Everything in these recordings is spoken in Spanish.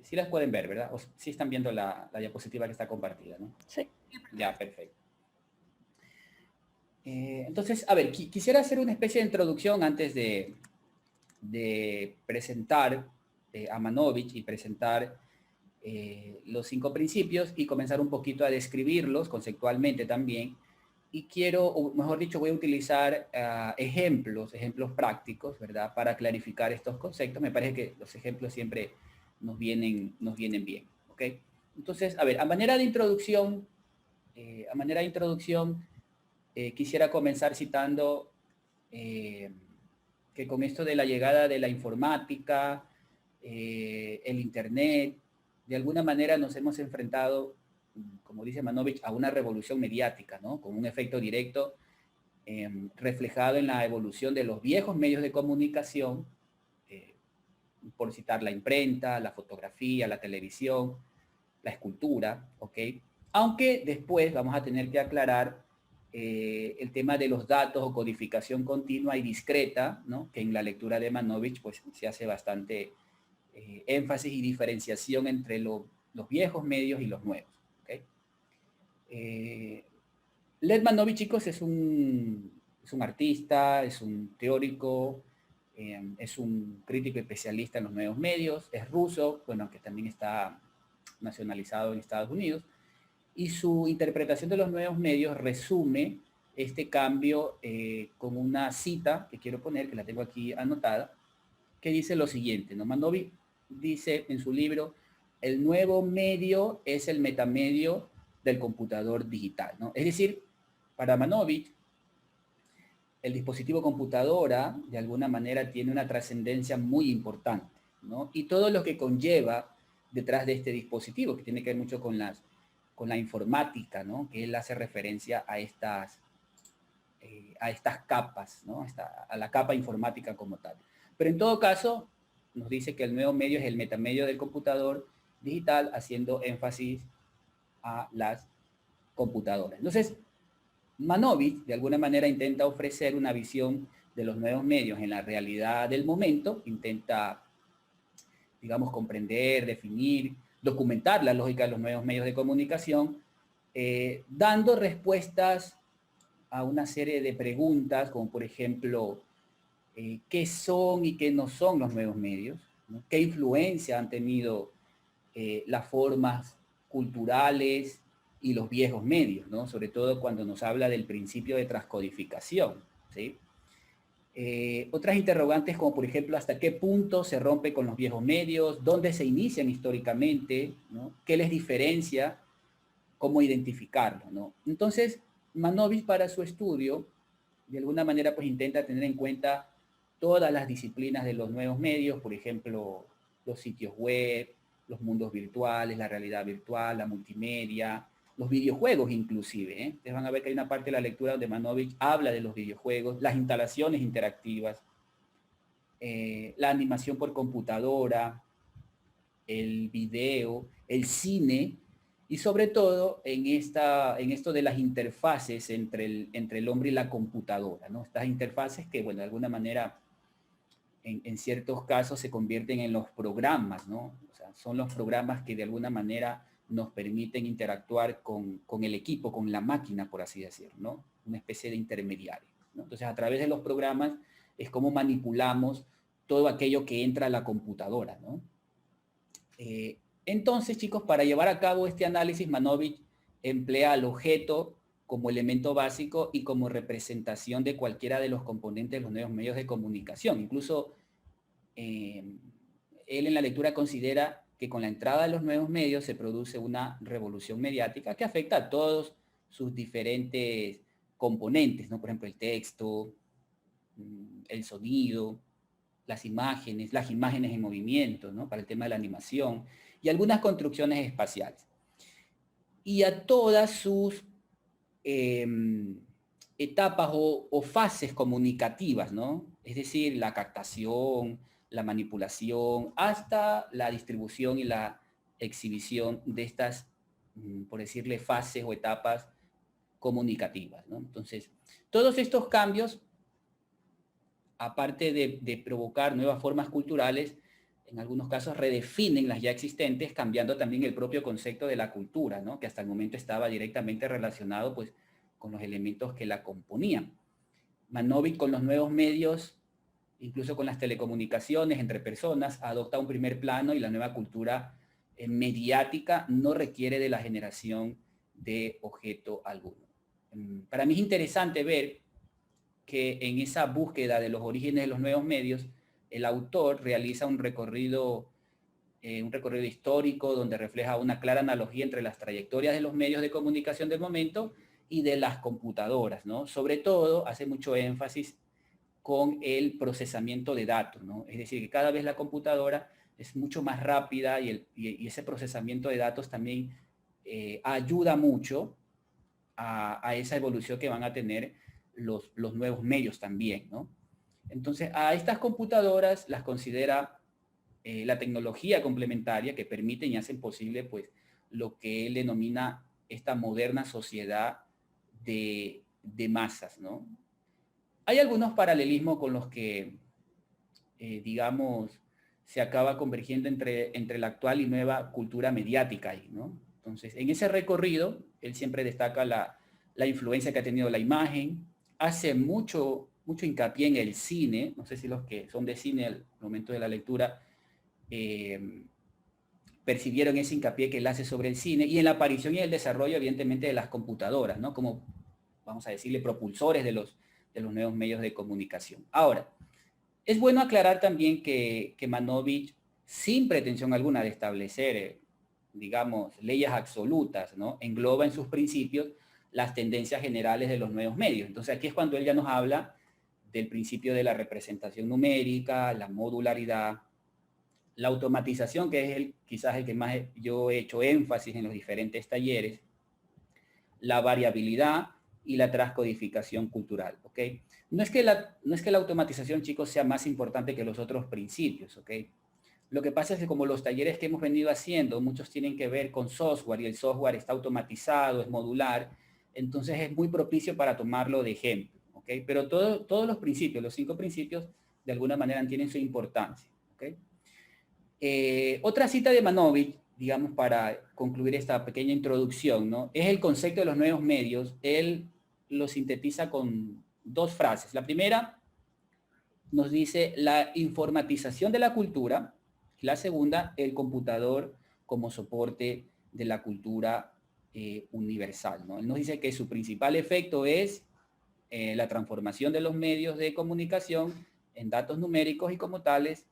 Sí las pueden ver, ¿verdad? O sí están viendo la diapositiva que está compartida, ¿no? Sí. Ya, perfecto. Entonces, a ver, quisiera hacer una especie de introducción antes de presentar a Manovich y presentar los 5 principios y comenzar un poquito a describirlos conceptualmente también. Y quiero, o mejor dicho, voy a utilizar ejemplos prácticos, ¿verdad? Para clarificar estos conceptos. Me parece que los ejemplos siempre nos vienen bien, ¿ok? Entonces, a ver, a manera de introducción, quisiera comenzar citando que con esto de la llegada de la informática, el Internet, de alguna manera nos hemos enfrentado, como dice Manovich, a una revolución mediática, ¿no? Con un efecto directo reflejado en la evolución de los viejos medios de comunicación, eh, por citar la imprenta, la fotografía, la televisión, la escultura, ¿ok? Aunque después vamos a tener que aclarar el tema de los datos o codificación continua y discreta, ¿no? Que en la lectura de Manovich pues, se hace bastante énfasis y diferenciación entre los viejos medios y los nuevos. ¿Okay? Led Manovich, chicos, es un artista, es un teórico, es un crítico especialista en los nuevos medios, es ruso, bueno, que también está nacionalizado en Estados Unidos, y su interpretación de los nuevos medios resume este cambio con una cita que quiero poner, que la tengo aquí anotada, que dice lo siguiente, ¿no? Manovich dice en su libro, el nuevo medio es el metamedio del computador digital, ¿no? Es decir, para Manovich, el dispositivo computadora de alguna manera tiene una trascendencia muy importante, ¿no? Y todo lo que conlleva detrás de este dispositivo, que tiene que ver mucho con la informática, ¿no? Que él hace referencia a estas capas, ¿no? A la capa informática como tal. Pero en todo caso, nos dice que el nuevo medio es el metamedio del computador digital, haciendo énfasis a las computadoras. Entonces, Manovich, de alguna manera, intenta ofrecer una visión de los nuevos medios en la realidad del momento, intenta, digamos, comprender, definir, documentar la lógica de los nuevos medios de comunicación, dando respuestas a una serie de preguntas, como por ejemplo, ¿qué son y qué no son los nuevos medios? ¿No? ¿Qué influencia han tenido las formas culturales y los viejos medios, ¿no? Sobre todo cuando nos habla del principio de transcodificación, ¿sí? Otras interrogantes como por ejemplo hasta qué punto se rompe con los viejos medios, dónde se inician históricamente, ¿no? ¿Qué les diferencia? ¿Cómo identificarlo? ¿No? Entonces, Manovich para su estudio, de alguna manera pues intenta tener en cuenta todas las disciplinas de los nuevos medios, por ejemplo, los sitios web, los mundos virtuales, la realidad virtual, la multimedia, los videojuegos inclusive. Ustedes van a ver que hay una parte de la lectura donde Manovich habla de los videojuegos, las instalaciones interactivas, la animación por computadora, el video, el cine y sobre todo en esto de las interfaces entre el hombre y la computadora, ¿no? Estas interfaces que, bueno, de alguna manera en ciertos casos se convierten en los programas, ¿no? O sea, son los programas que de alguna manera nos permiten interactuar con el equipo, con la máquina, por así decirlo, ¿no? Una especie de intermediario, ¿no? Entonces, a través de los programas es como manipulamos todo aquello que entra a la computadora, ¿no? Entonces, chicos, para llevar a cabo este análisis, Manovich emplea al objeto como elemento básico y como representación de cualquiera de los componentes de los nuevos medios de comunicación. Incluso él en la lectura considera que con la entrada de los nuevos medios se produce una revolución mediática que afecta a todos sus diferentes componentes, ¿no? Por ejemplo, el texto, el sonido, las imágenes en movimiento, ¿no? Para el tema de la animación y algunas construcciones espaciales. Y a todas sus eh, etapas o fases comunicativas, ¿no? Es decir, la captación, la manipulación, hasta la distribución y la exhibición de estas, por decirle, fases o etapas comunicativas, ¿no? Entonces, todos estos cambios, aparte de provocar nuevas formas culturales, en algunos casos redefinen las ya existentes, cambiando también el propio concepto de la cultura, ¿no? Que hasta el momento estaba directamente relacionado pues, con los elementos que la componían. Manovic con los nuevos medios, incluso con las telecomunicaciones entre personas, adopta un primer plano y la nueva cultura mediática no requiere de la generación de objeto alguno. Para mí es interesante ver que en esa búsqueda de los orígenes de los nuevos medios, el autor realiza un recorrido histórico donde refleja una clara analogía entre las trayectorias de los medios de comunicación del momento y de las computadoras, ¿no? Sobre todo hace mucho énfasis con el procesamiento de datos, ¿no? Es decir, que cada vez la computadora es mucho más rápida y ese procesamiento de datos también ayuda mucho a esa evolución que van a tener los nuevos medios también, ¿no? Entonces, a estas computadoras las considera la tecnología complementaria que permiten y hacen posible, pues, lo que él denomina esta moderna sociedad de masas, ¿no? Hay algunos paralelismos con los que, digamos, se acaba convergiendo entre la actual y nueva cultura mediática ahí, ¿no? Entonces, en ese recorrido, él siempre destaca la influencia que ha tenido la imagen, hace mucho hincapié en el cine, no sé si los que son de cine al momento de la lectura percibieron ese hincapié que él hace sobre el cine y en la aparición y el desarrollo, evidentemente, de las computadoras, ¿no? Como, vamos a decirle, propulsores de los nuevos medios de comunicación. Ahora, es bueno aclarar también que Manovic, sin pretensión alguna de establecer, digamos, leyes absolutas, ¿no? Engloba en sus principios las tendencias generales de los nuevos medios. Entonces aquí es cuando él ya nos habla del principio de la representación numérica, la modularidad, la automatización, que es quizás el que más yo he hecho énfasis en los diferentes talleres, la variabilidad y la transcodificación cultural, ¿ok? No es que la automatización, chicos, sea más importante que los otros principios, ¿ok? Lo que pasa es que como los talleres que hemos venido haciendo, muchos tienen que ver con software y el software está automatizado, es modular, entonces es muy propicio para tomarlo de ejemplo, ¿ok? Pero todos los principios, los 5 principios, de alguna manera tienen su importancia, ¿ok? Otra cita de Manovic, digamos, para concluir esta pequeña introducción, ¿no? Es el concepto de los nuevos medios. Él lo sintetiza con 2 frases. La primera nos dice la informatización de la cultura. Y la segunda, el computador como soporte de la cultura universal, ¿no? Él nos dice que su principal efecto es la transformación de los medios de comunicación en datos numéricos y como tales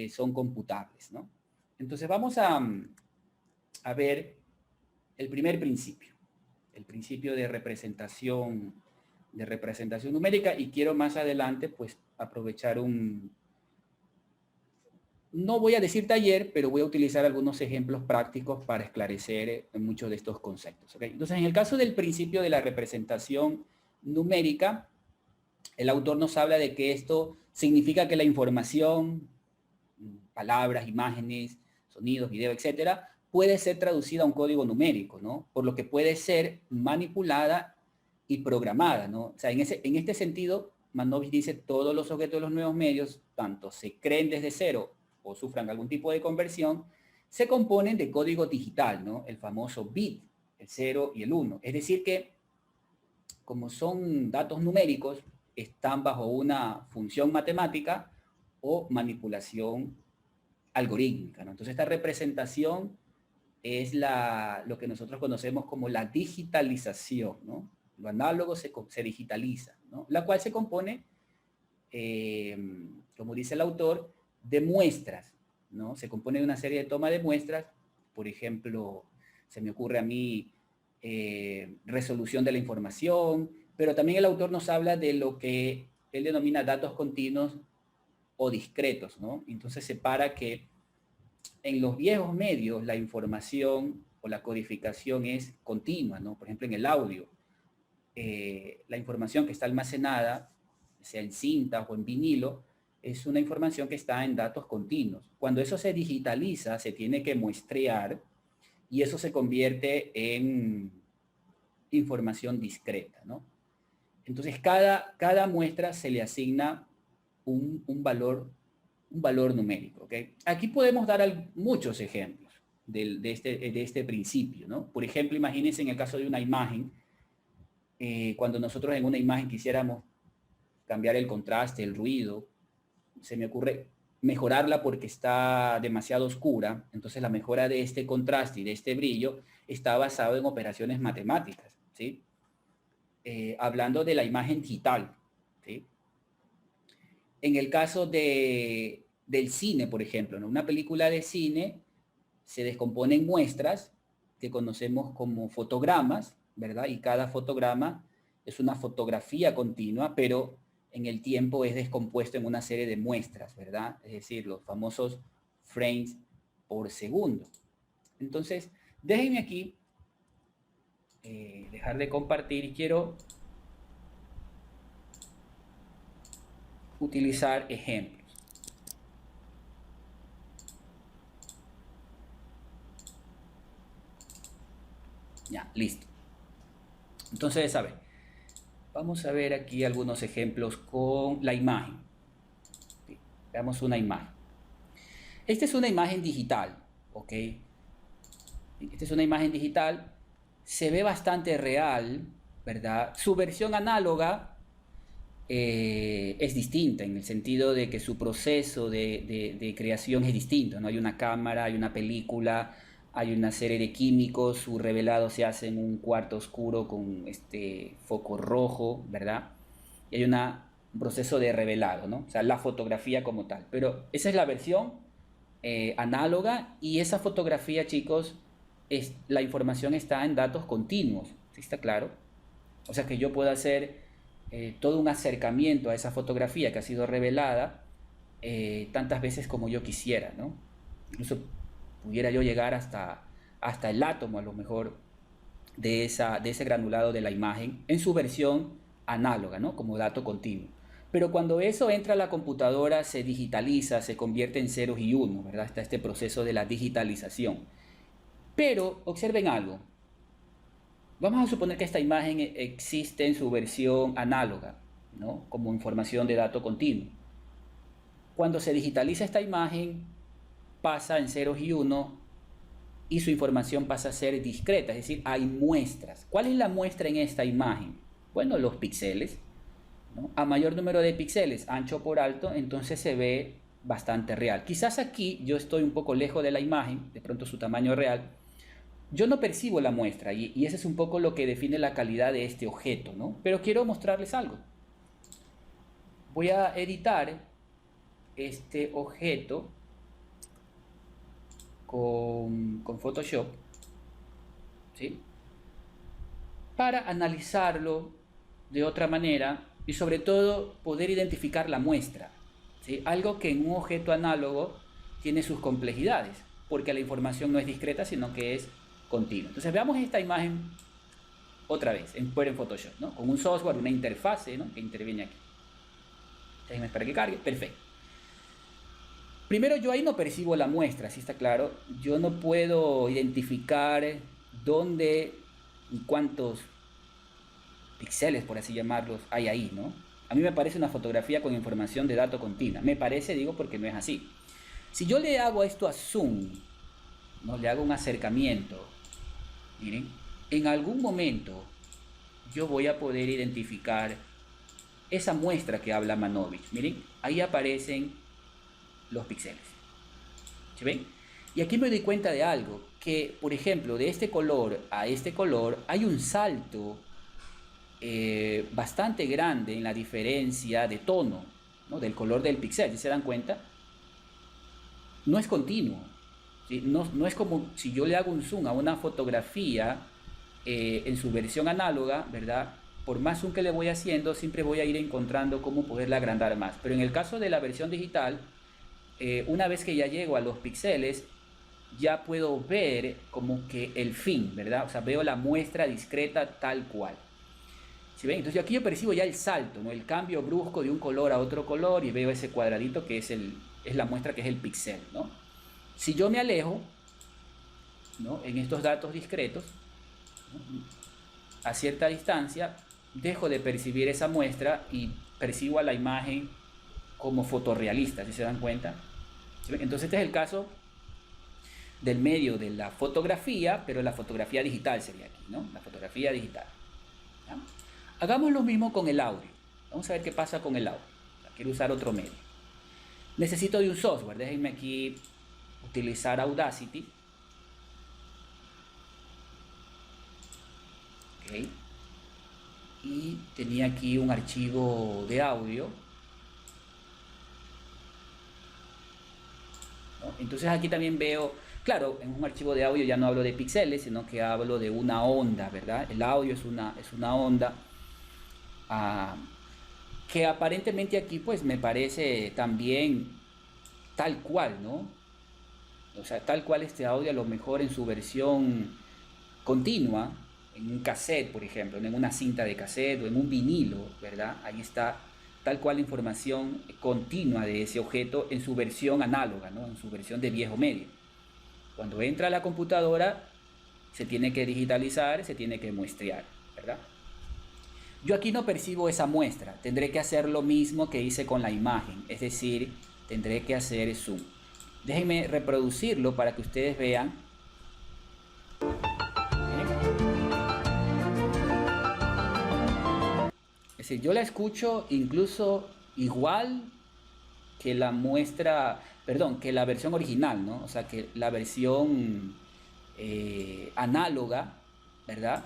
son computables, ¿no? Entonces vamos a ver el primer principio, el principio de representación numérica, y quiero más adelante pues aprovechar no voy a decir taller, pero voy a utilizar algunos ejemplos prácticos para esclarecer muchos de estos conceptos, ¿okay? Entonces, en el caso del principio de la representación numérica, el autor nos habla de que esto significa que la información, palabras, imágenes, sonidos, video, etcétera, puede ser traducida a un código numérico, ¿no? Por lo que puede ser manipulada y programada, ¿no? O sea, en este sentido, Manovic dice, todos los objetos de los nuevos medios, tanto se creen desde cero o sufran algún tipo de conversión, se componen de código digital, ¿no? El famoso bit, el 0 y el 1. Es decir que, como son datos numéricos, están bajo una función matemática o manipulación algorítmica, ¿no? Entonces esta representación es lo que nosotros conocemos como la digitalización, ¿no? Lo análogo se digitaliza, ¿no? La cual se compone, como dice el autor, de muestras, ¿no? Se compone de una serie de toma de muestras, por ejemplo, se me ocurre a mí resolución de la información, pero también el autor nos habla de lo que él denomina datos continuos o discretos, ¿no? Entonces separa que en los viejos medios la información o la codificación es continua, ¿no? Por ejemplo, en el audio, la información que está almacenada, sea en cinta o en vinilo, es una información que está en datos continuos. Cuando eso se digitaliza, se tiene que muestrear y eso se convierte en información discreta, ¿no? Entonces, cada muestra se le asigna un valor un valor numérico. ¿Ok? Aquí podemos dar muchos ejemplos de este principio, ¿no? Por ejemplo, imagínense en el caso de una imagen, cuando nosotros en una imagen quisiéramos cambiar el contraste, el ruido, se me ocurre mejorarla porque está demasiado oscura, entonces la mejora de este contraste y de este brillo está basado en operaciones matemáticas, ¿sí? Hablando de la imagen digital, ¿sí? En el caso del cine, por ejemplo, ¿no? Una película de cine se descompone en muestras que conocemos como fotogramas, ¿verdad? Y cada fotograma es una fotografía continua, pero en el tiempo es descompuesto en una serie de muestras, ¿verdad? Es decir, los famosos frames por segundo. Entonces, déjenme aquí dejar de compartir y quiero utilizar ejemplos. Ya, listo. Entonces, a ver, vamos a ver aquí algunos ejemplos con la imagen. Sí, veamos una imagen. Esta es una imagen digital, ¿ok? Esta es una imagen digital, se ve bastante real, ¿verdad? Su versión análoga es distinta en el sentido de que su proceso de creación es distinto, ¿no? Hay una cámara, hay una película, hay una serie de químicos, su revelado se hace en un cuarto oscuro con este foco rojo, ¿verdad? Y hay un proceso de revelado, ¿no? O sea, la fotografía como tal. Pero esa es la versión análoga y esa fotografía, chicos, la información está en datos continuos, ¿sí está claro? O sea que yo puedo hacer todo un acercamiento a esa fotografía que ha sido revelada tantas veces como yo quisiera, ¿no? Incluso pudiera yo llegar hasta el átomo a lo mejor de ese granulado de la imagen en su versión análoga, ¿no? Como dato continuo. Pero cuando eso entra a la computadora se digitaliza, se convierte en ceros y unos, ¿verdad? Está este proceso de la digitalización. Pero observen algo. Vamos a suponer que esta imagen existe en su versión análoga, ¿no? Como información de dato continuo. Cuando se digitaliza esta imagen, pasa en ceros y unos y su información pasa a ser discreta, es decir, hay muestras. ¿Cuál es la muestra en esta imagen? Bueno, los píxeles, ¿no? A mayor número de píxeles, ancho por alto, entonces se ve bastante real. Quizás aquí yo estoy un poco lejos de la imagen, de pronto su tamaño real, yo no percibo la muestra y ese es un poco lo que define la calidad de este objeto, ¿no? Pero quiero mostrarles algo. Voy a editar este objeto con Photoshop, ¿sí? Para analizarlo de otra manera y sobre todo poder identificar la muestra, ¿sí? Algo que en un objeto análogo tiene sus complejidades, porque la información no es discreta, sino que es continua. Entonces veamos esta imagen otra vez, en Photoshop, ¿no? Con un software, una interfase, ¿no? Que interviene aquí. Déjenme esperar que cargue, perfecto. Primero yo ahí no percibo la muestra, ¿sí está claro? Yo no puedo identificar dónde y cuántos píxeles, por así llamarlos, hay ahí, ¿no? A mí me parece una fotografía con información de dato continua. Me parece, digo, porque no es así. Si yo le hago esto a zoom, ¿no? Le hago un acercamiento, miren, en algún momento yo voy a poder identificar esa muestra que habla Manovich. Miren, ahí aparecen los píxeles. ¿Se ven? Y aquí me doy cuenta de algo, que por ejemplo de este color a este color hay un salto bastante grande en la diferencia de tono, ¿no? Del color del píxel. ¿Sí se dan cuenta? No es continuo, ¿sí? No es como si yo le hago un zoom a una fotografía en su versión análoga, ¿verdad? Por más zoom que le voy haciendo, siempre voy a ir encontrando cómo poderla agrandar más. Pero en el caso de la versión digital, una vez que ya llego a los píxeles, ya puedo ver como que el fin, ¿verdad? O sea, veo la muestra discreta tal cual. ¿Sí ven? Entonces aquí yo percibo ya el salto, ¿no? El cambio brusco de un color a otro color y veo ese cuadradito que es la muestra que es el píxel, ¿no? Si yo me alejo, ¿no? En estos datos discretos, ¿no? A cierta distancia, dejo de percibir esa muestra y percibo a la imagen como fotorrealista, si se dan cuenta. Entonces este es el caso del medio de la fotografía, pero la fotografía digital sería aquí, ¿no? La fotografía digital. ¿Ya? Hagamos lo mismo con el audio. Vamos a ver qué pasa con el audio. O sea, quiero usar otro medio. Necesito de un software. Déjenme aquí utilizar Audacity. Okay. Y tenía aquí un archivo de audio. ¿No? Entonces aquí también veo, claro, en un archivo de audio ya no hablo de píxeles, sino que hablo de una onda, ¿verdad? El audio es una onda que aparentemente aquí pues me parece también tal cual, ¿no? O sea, tal cual este audio a lo mejor en su versión continua, en un cassette, por ejemplo, en una cinta de cassette o en un vinilo, ¿verdad? Ahí está tal cual la información continua de ese objeto en su versión análoga, ¿no? En su versión de viejo medio. Cuando entra a la computadora, se tiene que digitalizar, se tiene que muestrear, ¿verdad? Yo aquí no percibo esa muestra, tendré que hacer lo mismo que hice con la imagen, es decir, tendré que hacer zoom. Déjenme reproducirlo para que ustedes vean. Es decir, yo la escucho incluso igual que la muestra, perdón, que la versión original, ¿no? O sea, que la versión análoga, ¿verdad?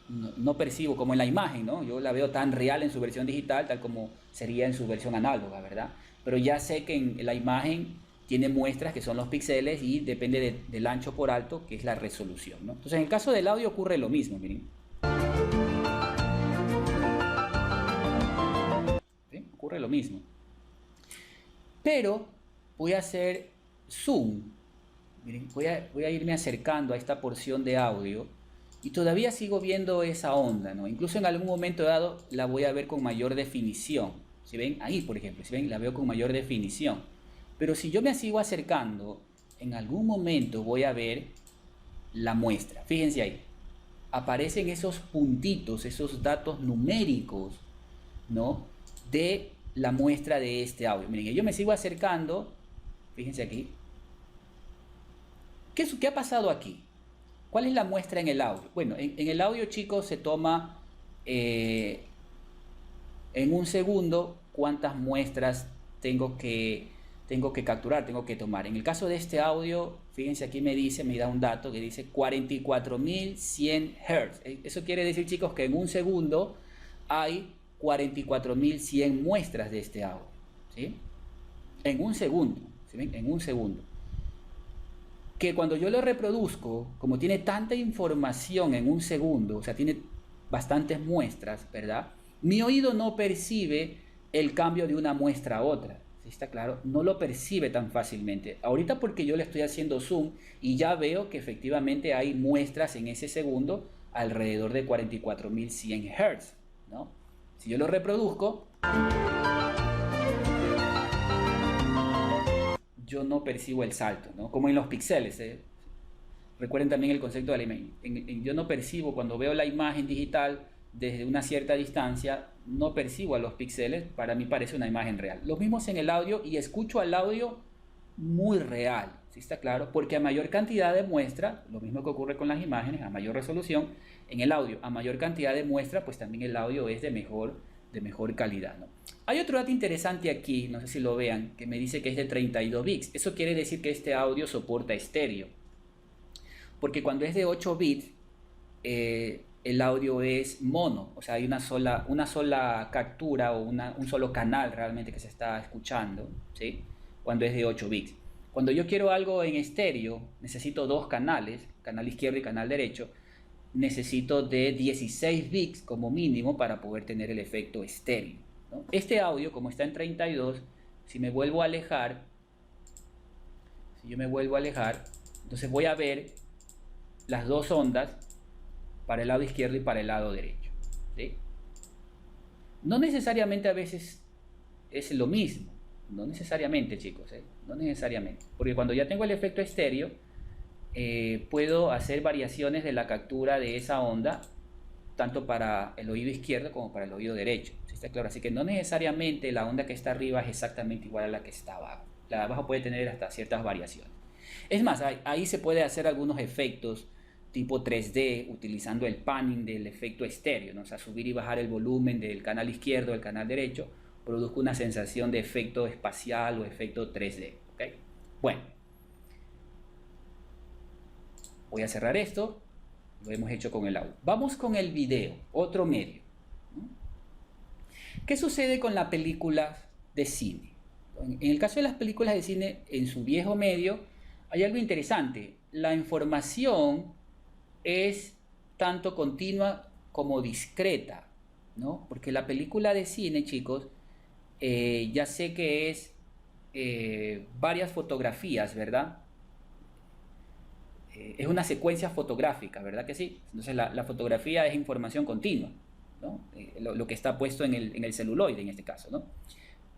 No percibo como en la imagen, ¿no? Yo la veo tan real en su versión digital, tal como sería en su versión análoga, ¿verdad? Pero ya sé que en la imagen tiene muestras que son los píxeles y depende del ancho por alto, que es la resolución, ¿no? Entonces, en el caso del audio ocurre lo mismo, miren. ¿Sí? Ocurre lo mismo. Pero voy a hacer zoom. Miren, voy a irme acercando a esta porción de audio y todavía sigo viendo esa onda, ¿no? Incluso en algún momento dado la voy a ver con mayor definición. Si ven ahí, por ejemplo, si ven, la veo con mayor definición. Pero si yo me sigo acercando, en algún momento voy a ver la muestra. Fíjense ahí. Aparecen esos puntitos, esos datos numéricos, ¿no? De la muestra de este audio. Miren, yo me sigo acercando. Fíjense aquí. ¿Qué ha pasado aquí? ¿Cuál es la muestra en el audio? Bueno, en el audio, chicos, se toma en un segundo cuántas muestras tengo que capturar, tengo que tomar. En el caso de este audio, fíjense aquí me da un dato que dice 44.100 Hz. Eso quiere decir, chicos, que en un segundo hay 44.100 muestras de este audio, ¿sí? En un segundo, ¿sí ven? En un segundo. Que cuando yo lo reproduzco, como tiene tanta información en un segundo, o sea, tiene bastantes muestras, ¿verdad? Mi oído no percibe el cambio de una muestra a otra, ¿sí está claro? No lo percibe tan fácilmente. Ahorita porque yo le estoy haciendo zoom y ya veo que efectivamente hay muestras en ese segundo alrededor de 44.100 Hz, ¿no? Si yo lo reproduzco, yo no percibo el salto, ¿no? Como en los píxeles, ¿eh? Recuerden también el concepto de la imagen. Yo no percibo, cuando veo la imagen digital desde una cierta distancia, no percibo a los píxeles, para mí parece una imagen real. Lo mismo es en el audio y escucho al audio muy real, ¿sí está claro? Porque a mayor cantidad de muestra, lo mismo que ocurre con las imágenes, a mayor resolución, en el audio, a mayor cantidad de muestra, pues también el audio es de mejor calidad, ¿no? Hay otro dato interesante aquí, no sé si lo vean, que me dice que es de 32 bits. Eso quiere decir que este audio soporta estéreo. Porque cuando es de 8 bits, el audio es mono, o sea, hay una sola captura o un solo canal realmente que se está escuchando, ¿sí? Cuando es de 8 bits. Cuando yo quiero algo en estéreo, necesito dos canales, canal izquierdo y canal derecho, necesito de 16 bits como mínimo para poder tener el efecto estéreo, ¿no? Este audio, como está en 32, si me vuelvo a alejar, entonces voy a ver las dos ondas para el lado izquierdo y para el lado derecho, ¿sí? No necesariamente a veces es lo mismo, no necesariamente, chicos, ¿eh? No necesariamente, porque cuando ya tengo el efecto estéreo, puedo hacer variaciones de la captura de esa onda tanto para el oído izquierdo como para el oído derecho. ¿Sí está claro? Así que no necesariamente la onda que está arriba es exactamente igual a la que está abajo. La de abajo puede tener hasta ciertas variaciones. Es más, ahí se puede hacer algunos efectos tipo 3D utilizando el panning del efecto estéreo, ¿no? O sea, subir y bajar el volumen del canal izquierdo al canal derecho produzca una sensación de efecto espacial o efecto 3D. ¿Okay? Bueno, voy a cerrar esto. Lo hemos hecho con el audio. Vamos con el video, otro medio. ¿Qué sucede con las películas de cine? En el caso de las películas de cine, en su viejo medio, hay algo interesante. La información es tanto continua como discreta, ¿no? Porque la película de cine, chicos, ya sé que es varias fotografías, ¿verdad? Es una secuencia fotográfica, ¿verdad que sí? Entonces la fotografía es información continua, ¿no? Lo que está puesto en el celuloide en este caso, ¿no?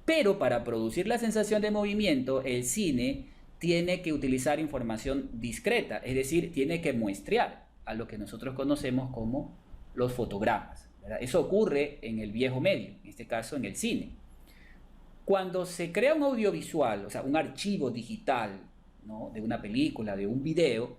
Pero para producir la sensación de movimiento, el cine tiene que utilizar información discreta, es decir, tiene que muestrear a lo que nosotros conocemos como los fotogramas, ¿verdad? Eso ocurre en el viejo medio, en este caso en el cine. Cuando se crea un audiovisual, o sea, un archivo digital, ¿no? De una película, de un video,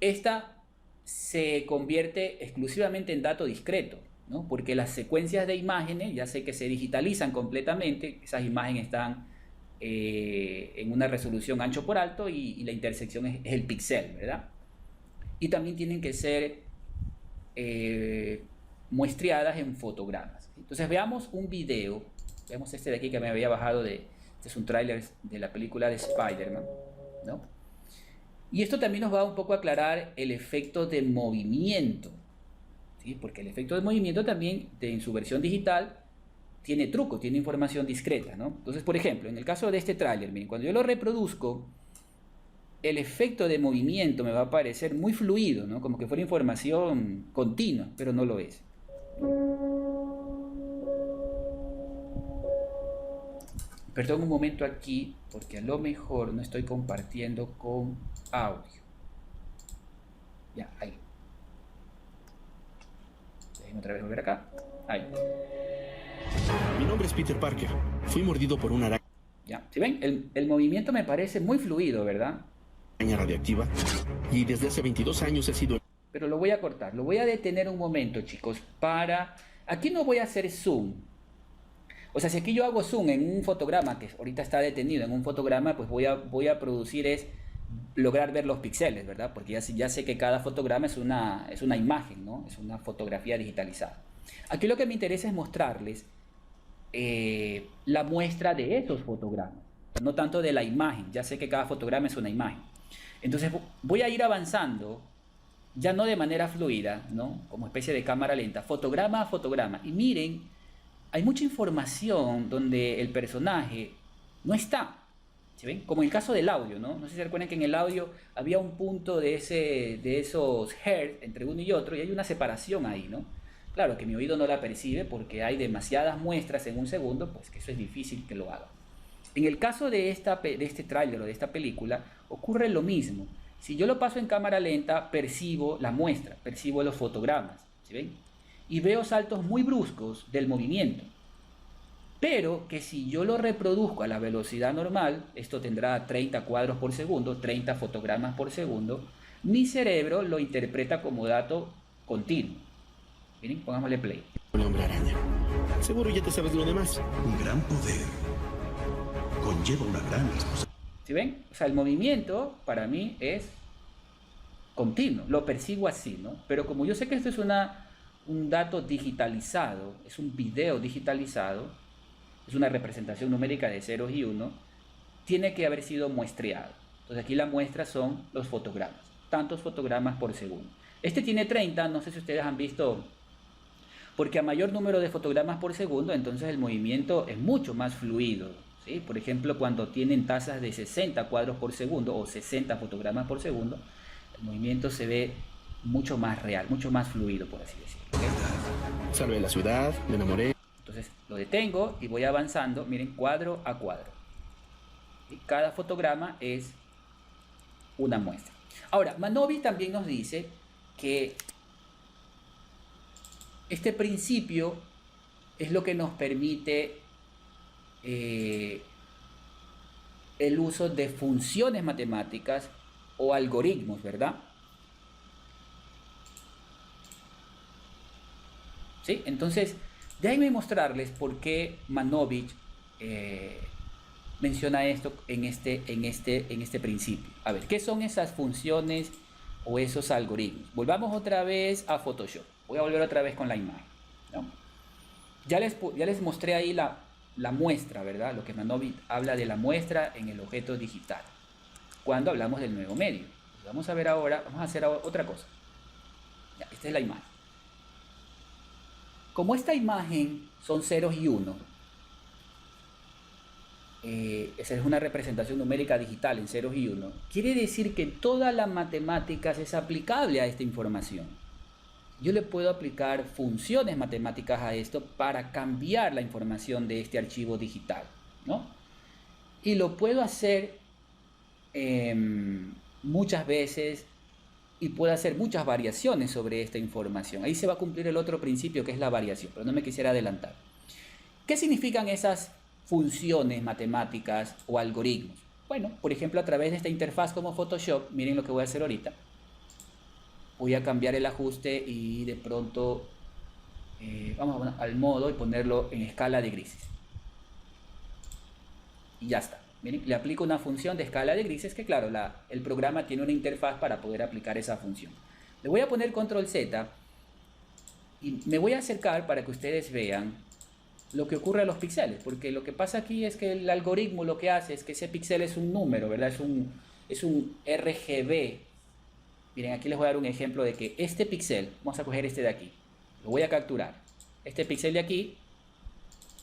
esta se convierte exclusivamente en dato discreto, ¿no? Porque las secuencias de imágenes ya sé que se digitalizan completamente, esas imágenes están en una resolución ancho por alto y la intersección es el píxel, ¿verdad? Y también tienen que ser muestreadas en fotogramas. Entonces veamos un video, veamos este de aquí que me había bajado este es un tráiler de la película de Spider-Man, ¿no? Y esto también nos va un poco a aclarar el efecto de movimiento, ¿sí? Porque el efecto de movimiento también, en su versión digital, tiene truco, tiene información discreta, ¿no? Entonces, por ejemplo, en el caso de este tráiler, miren, cuando yo lo reproduzco, el efecto de movimiento me va a parecer muy fluido, ¿no? Como que fuera información continua, pero no lo es. Perdón un momento aquí, porque a lo mejor no estoy compartiendo con audio. Ya, ahí. Déjenme otra vez volver acá. Ahí. Mi nombre es Peter Parker. Fui mordido por una araña. Ya, ¿sí ven? El movimiento me parece muy fluido, ¿verdad? Radiactiva. Y desde hace 22 años he sido... Pero lo voy a cortar. Lo voy a detener un momento, chicos, para... Aquí no voy a hacer zoom. O sea, si aquí yo hago zoom en un fotograma, que ahorita está detenido en un fotograma, pues voy a producir lograr ver los píxeles, ¿verdad? Porque ya sé que cada fotograma es una imagen, ¿no? Es una fotografía digitalizada. Aquí lo que me interesa es mostrarles la muestra de esos fotogramas, no tanto de la imagen. Ya sé que cada fotograma es una imagen. Entonces voy a ir avanzando, ya no de manera fluida, ¿no? Como especie de cámara lenta, fotograma a fotograma. Y miren, hay mucha información donde el personaje no está. ¿Sí ven? Como en el caso del audio, ¿no? No sé si se recuerdan que en el audio había un punto de esos hertz entre uno y otro y hay una separación ahí, ¿no? Claro que mi oído no la percibe porque hay demasiadas muestras en un segundo, pues que eso es difícil que lo haga. En el caso de este tráiler o de esta película, ocurre lo mismo. Si yo lo paso en cámara lenta, percibo la muestra, percibo los fotogramas, ¿sí ven? Y veo saltos muy bruscos del movimiento. Pero que si yo lo reproduzco a la velocidad normal, esto tendrá 30 cuadros por segundo, 30 fotogramas por segundo, mi cerebro lo interpreta como dato continuo. Miren, pongámosle play. Un hombre araña. Seguro ya te sabes lo demás. Un gran poder conlleva una gran responsabilidad. ¿Sí ven? O sea, el movimiento para mí es continuo, lo percibo así, ¿no? Pero como yo sé que esto es un dato digitalizado, es un video digitalizado, es una representación numérica de ceros y unos, tiene que haber sido muestreado. Entonces aquí la muestra son los fotogramas, tantos fotogramas por segundo. Este tiene 30, no sé si ustedes han visto, porque a mayor número de fotogramas por segundo, entonces el movimiento es mucho más fluido, ¿sí? Por ejemplo, cuando tienen tasas de 60 cuadros por segundo o 60 fotogramas por segundo, el movimiento se ve mucho más real, mucho más fluido, por así decirlo. ¿Okay? Salvé la ciudad, me enamoré. Entonces lo detengo y voy avanzando, miren, cuadro a cuadro. Y cada fotograma es una muestra. Ahora, Manovi también nos dice que este principio es lo que nos permite el uso de funciones matemáticas o algoritmos, ¿verdad? ¿Sí? Entonces, déjenme mostrarles por qué Manovich menciona esto en este principio. A ver, ¿qué son esas funciones o esos algoritmos? Volvamos otra vez a Photoshop. Voy a volver otra vez con la imagen, ¿no? Ya les mostré ahí la muestra, ¿verdad? Lo que Manovich habla de la muestra en el objeto digital, cuando hablamos del nuevo medio. Vamos a ver ahora, vamos a hacer otra cosa. Ya, esta es la imagen. Como esta imagen son ceros y unos, esa es una representación numérica digital en ceros y unos, quiere decir que toda la matemática es aplicable a esta información. Yo le puedo aplicar funciones matemáticas a esto para cambiar la información de este archivo digital, ¿no? Y lo puedo hacer muchas veces y puedo hacer muchas variaciones sobre esta información. Ahí se va a cumplir el otro principio, que es la variación, pero no me quisiera adelantar. ¿Qué significan esas funciones matemáticas o algoritmos? Bueno, por ejemplo, a través de esta interfaz como Photoshop, miren lo que voy a hacer ahorita. Voy a cambiar el ajuste y de pronto vamos al modo y ponerlo en escala de grises. Y ya está. Miren, le aplico una función de escala de grises que, claro, el programa tiene una interfaz para poder aplicar esa función. Le voy a poner control Z y me voy a acercar para que ustedes vean lo que ocurre a los píxeles, porque lo que pasa aquí es que el algoritmo lo que hace es que ese píxel es un número, ¿verdad? Es un RGB. Miren, aquí les voy a dar un ejemplo de que este píxel, vamos a coger este de aquí, lo voy a capturar. Este píxel de aquí,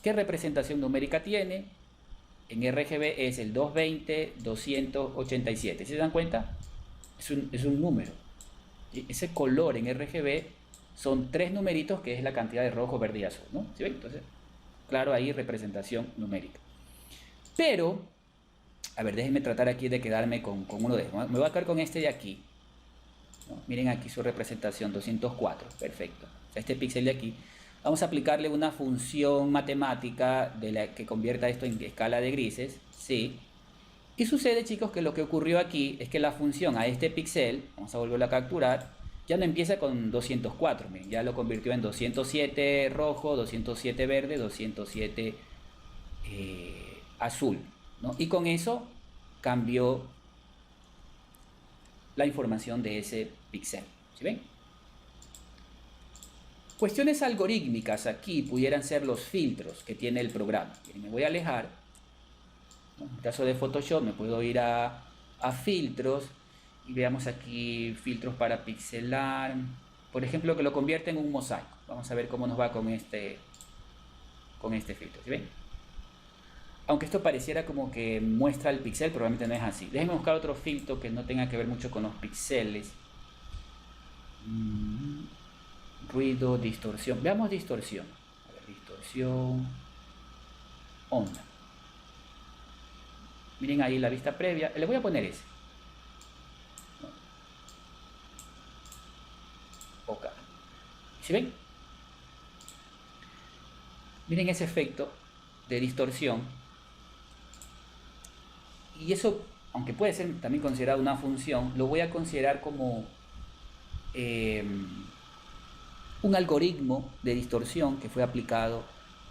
¿qué representación numérica tiene? En RGB es el 220-287. ¿Se dan cuenta? Es un número. Y ese color en RGB son 3 numeritos, que es la cantidad de rojo, verde y azul, ¿no? ¿Sí ven? Entonces, claro, ahí representación numérica. Pero, a ver, déjenme tratar aquí de quedarme con uno de estos. Me voy a quedar con este de aquí, ¿no? Miren aquí su representación, 204. Perfecto. O sea, este píxel de aquí. Vamos a aplicarle una función matemática que convierta esto en escala de grises, ¿sí? Y sucede, chicos, que lo que ocurrió aquí es que la función a este píxel, vamos a volverlo a capturar, ya no empieza con 204, miren, ya lo convirtió en 207 rojo, 207 verde, 207 azul, ¿no? Y con eso cambió la información de ese píxel, ¿sí ven? Cuestiones algorítmicas aquí pudieran ser los filtros que tiene el programa. Miren, me voy a alejar, ¿no? En el caso de Photoshop me puedo ir a filtros y veamos aquí filtros para pixelar. Por ejemplo, que lo convierte en un mosaico. Vamos a ver cómo nos va con este filtro. ¿Sí ven? Aunque esto pareciera como que muestra el píxel, probablemente no es así. Déjenme buscar otro filtro que no tenga que ver mucho con los píxeles. Ruido, distorsión. Veamos distorsión. A ver, distorsión. Onda. Miren ahí la vista previa. Le voy a poner ese. Ok. ¿Sí ven? Miren ese efecto de distorsión. Y eso, aunque puede ser también considerado una función, lo voy a considerar como un algoritmo de distorsión que fue aplicado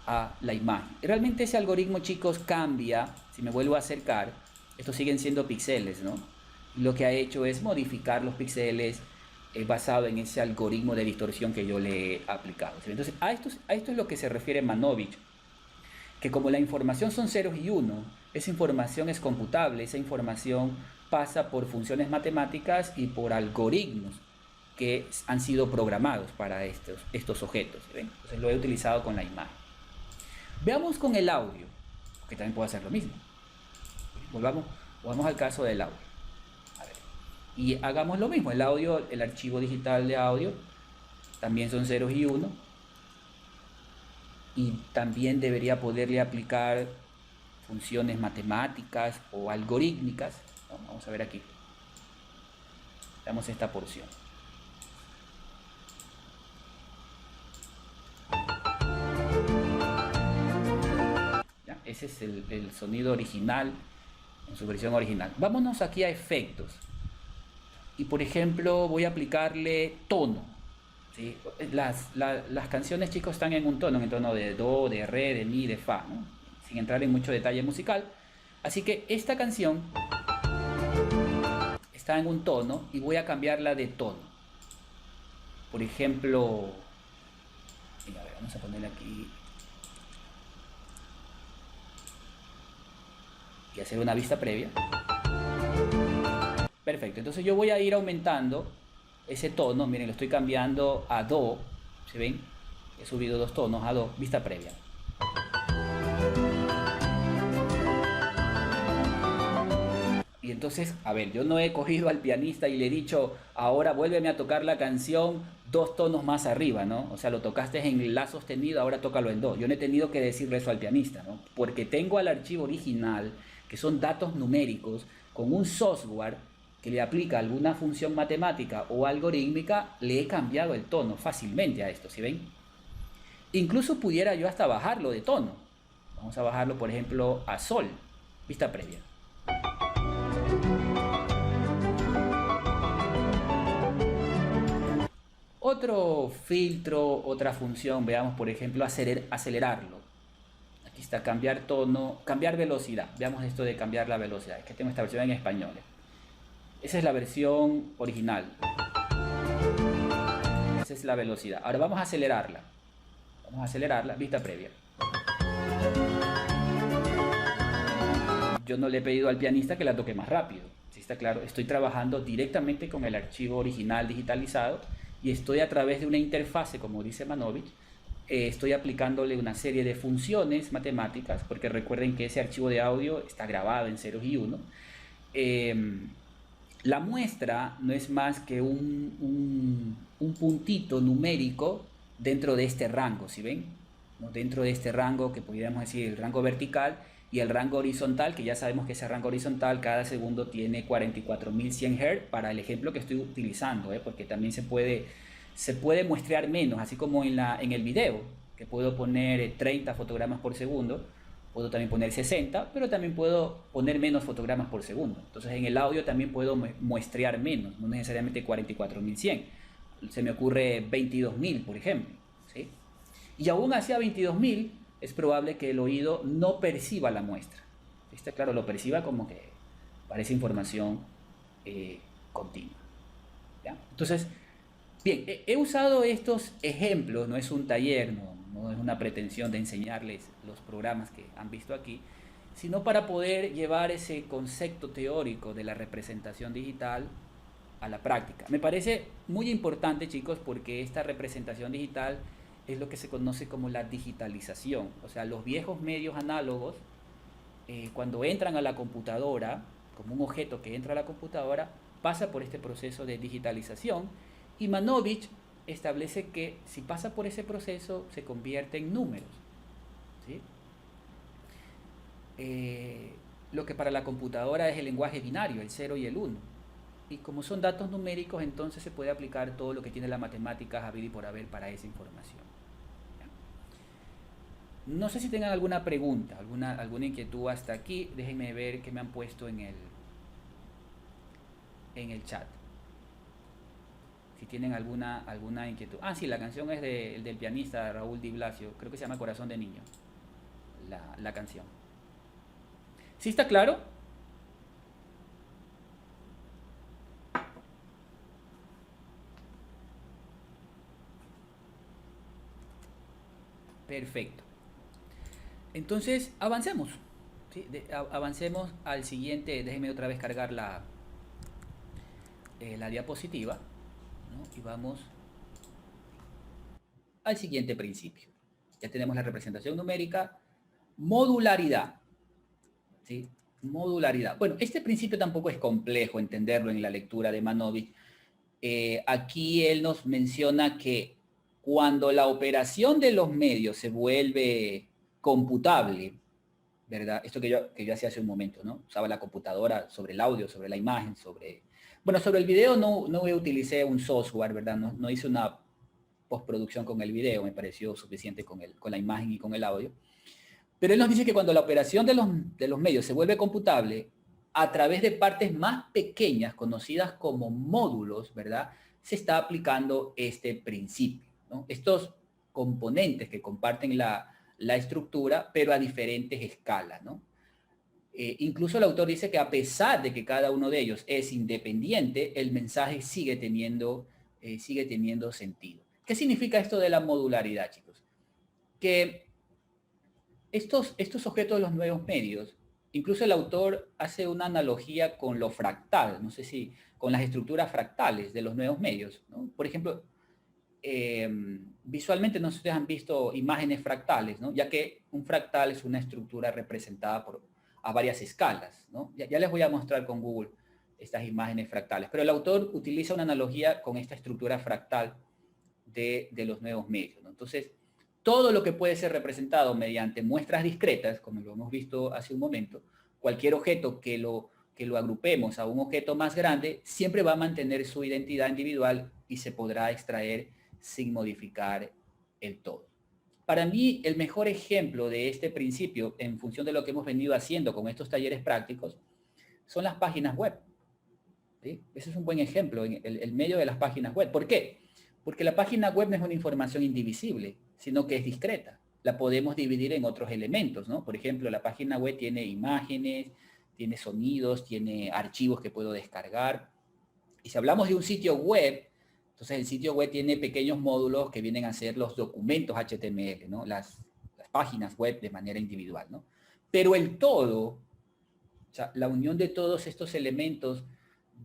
a la imagen. Y realmente ese algoritmo, chicos, cambia. Si me vuelvo a acercar, estos siguen siendo píxeles, ¿no? Y lo que ha hecho es modificar los píxeles basado en ese algoritmo de distorsión que yo le he aplicado. Entonces, a esto es lo que se refiere Manovich, que como la información son ceros y unos, esa información es computable, esa información pasa por funciones matemáticas y por algoritmos que han sido programados para estos objetos. ¿Ven? Entonces lo he utilizado con la imagen. Veamos con el audio, que también puede hacer lo mismo. Volvamos al caso del audio. A ver. Y hagamos lo mismo. El audio, el archivo digital de audio, también son ceros y unos. Y también debería poderle aplicar funciones matemáticas o algorítmicas, ¿no? Vamos a ver aquí. Veamos esta porción. Ese es el sonido original, en su versión original. Vámonos aquí a efectos. Y por ejemplo, voy a aplicarle tono. ¿Sí? Las canciones, chicos, están en un tono, en el tono de do, de re, de mi, de fa, ¿no? Sin entrar en mucho detalle musical. Así que esta canción está en un tono y voy a cambiarla de tono. Por ejemplo, mira, a ver, vamos a ponerle aquí y hacer una vista previa. Perfecto, entonces yo voy a ir aumentando ese tono. Miren, lo estoy cambiando a do. ¿Se ven? He subido 2 tonos a do, vista previa. Y entonces, a ver, yo no he cogido al pianista y le he dicho, ahora vuélveme a tocar la canción 2 tonos más arriba, ¿no? O sea, lo tocaste en la sostenido, ahora tócalo en do. Yo no he tenido que decirle eso al pianista, ¿no? Porque tengo al archivo original, que son datos numéricos, con un software que le aplica alguna función matemática o algorítmica, le he cambiado el tono fácilmente a esto, ¿sí ven? Incluso pudiera yo hasta bajarlo de tono. Vamos a bajarlo, por ejemplo, a sol, vista previa. Otro filtro, otra función, veamos por ejemplo acelerarlo. Aquí está cambiar tono, cambiar velocidad. Veamos esto de cambiar la velocidad. Es que tengo esta versión en español. Esa es la versión original. Esa es la velocidad. Ahora vamos a acelerarla. Vamos a acelerarla, vista previa. Yo no le he pedido al pianista que la toque más rápido. ¿Sí está claro? Estoy trabajando directamente con el archivo original digitalizado y estoy a través de una interfase, como dice Manovich, estoy aplicándole una serie de funciones matemáticas, porque recuerden que ese archivo de audio está grabado en ceros y uno. La muestra no es más que un puntito numérico dentro de este rango, ¿sí ven? ¿No? Dentro de este rango que podríamos decir el rango vertical y el rango horizontal, que ya sabemos que ese rango horizontal cada segundo tiene 44.100 Hz para el ejemplo que estoy utilizando, porque también se puede muestrear menos, así como en el video, que puedo poner 30 fotogramas por segundo, puedo también poner 60, pero también puedo poner menos fotogramas por segundo. Entonces en el audio también puedo muestrear menos, no necesariamente 44.100. Se me ocurre 22.000, por ejemplo, ¿sí? Y aún así a 22.000 es probable que el oído no perciba la muestra. ¿Está claro? Lo perciba como que parece información continua. ¿Ya? Entonces, bien, he usado estos ejemplos, no es un taller, no es una pretensión de enseñarles los programas que han visto aquí, sino para poder llevar ese concepto teórico de la representación digital a la práctica. Me parece muy importante, chicos, porque esta representación digital es lo que se conoce como la digitalización. O sea, los viejos medios análogos, cuando entran a la computadora, como un objeto que entra a la computadora, pasa por este proceso de digitalización, y Manovich establece que si pasa por ese proceso se convierte en números, ¿sí? Lo que para la computadora es el lenguaje binario, el 0 y el 1. Y como son datos numéricos, entonces se puede aplicar todo lo que tiene la matemática haber y por haber para esa información. No sé si tengan alguna pregunta, alguna inquietud hasta aquí. Déjenme ver qué me han puesto en el chat. Si tienen alguna inquietud. Ah, sí, la canción es del pianista Raúl Di Blasio. Creo que se llama Corazón de Niño. La canción. ¿Sí está claro? Perfecto. Entonces, avancemos. ¿Sí? Avancemos al siguiente. Déjenme otra vez cargar la diapositiva, ¿no? Y vamos al siguiente principio. Ya tenemos la representación numérica. Modularidad. ¿Sí? Modularidad. Bueno, este principio tampoco es complejo entenderlo en la lectura de Manovich. Aquí él nos menciona que cuando la operación de los medios se vuelve computable, ¿verdad? Esto que yo hacía hace un momento, ¿no? Usaba la computadora sobre el audio, sobre la imagen, sobre el video no utilicé un software, ¿verdad? No hice una postproducción con el video, me pareció suficiente con la imagen y con el audio. Pero él nos dice que cuando la operación de los medios se vuelve computable, a través de partes más pequeñas, conocidas como módulos, ¿verdad? Se está aplicando este principio, ¿no? Estos componentes que comparten la estructura, pero a diferentes escalas, ¿no? Incluso el autor dice que a pesar de que cada uno de ellos es independiente, el mensaje sigue teniendo sentido. ¿Qué significa esto de la modularidad, chicos? Que estos objetos de los nuevos medios, incluso el autor hace una analogía con lo fractal, no sé si con las estructuras fractales de los nuevos medios, ¿no? Por ejemplo, visualmente no sé si ustedes han visto imágenes fractales, ¿no? Ya que un fractal es una estructura representada a varias escalas, ¿no? Ya les voy a mostrar con Google estas imágenes fractales, pero el autor utiliza una analogía con esta estructura fractal de los nuevos medios, ¿no? Entonces, todo lo que puede ser representado mediante muestras discretas, como lo hemos visto hace un momento, cualquier objeto que lo agrupemos a un objeto más grande, siempre va a mantener su identidad individual y se podrá extraer sin modificar el todo. Para mí, el mejor ejemplo de este principio, en función de lo que hemos venido haciendo con estos talleres prácticos, son las páginas web, ¿sí? Ese es un buen ejemplo, en el medio de las páginas web. ¿Por qué? Porque la página web no es una información indivisible, sino que es discreta. La podemos dividir en otros elementos, ¿no? Por ejemplo, la página web tiene imágenes, tiene sonidos, tiene archivos que puedo descargar. Y si hablamos de un sitio web, entonces el sitio web tiene pequeños módulos que vienen a ser los documentos HTML, ¿no? Las páginas web de manera individual, ¿no? Pero el todo, o sea, la unión de todos estos elementos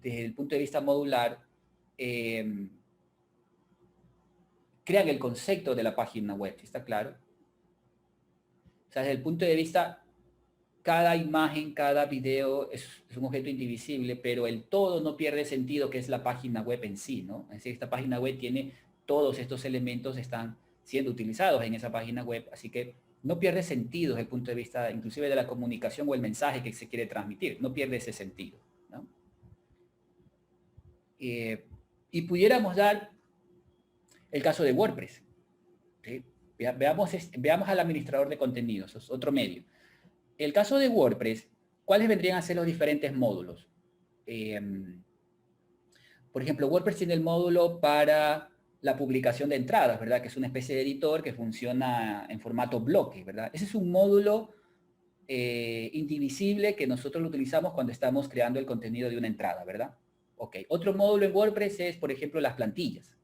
desde el punto de vista modular, crean el concepto de la página web, ¿está claro? O sea, desde el punto de vista, cada imagen, cada video es un objeto indivisible, pero el todo no pierde sentido, que es la página web en sí, ¿no? Es decir, esta página web tiene todos estos elementos, están siendo utilizados en esa página web, así que no pierde sentido desde el punto de vista inclusive de la comunicación o el mensaje que se quiere transmitir, no pierde ese sentido, ¿no? Y pudiéramos dar el caso de WordPress, ¿sí? Veamos al administrador de contenidos, es otro medio. El caso de WordPress, ¿cuáles vendrían a ser los diferentes módulos? Por ejemplo, WordPress tiene el módulo para la publicación de entradas, ¿verdad? Que es una especie de editor que funciona en formato bloque, ¿verdad? Ese es un módulo indivisible que nosotros lo utilizamos cuando estamos creando el contenido de una entrada, ¿verdad? Ok. Otro módulo en WordPress es, por ejemplo, las plantillas,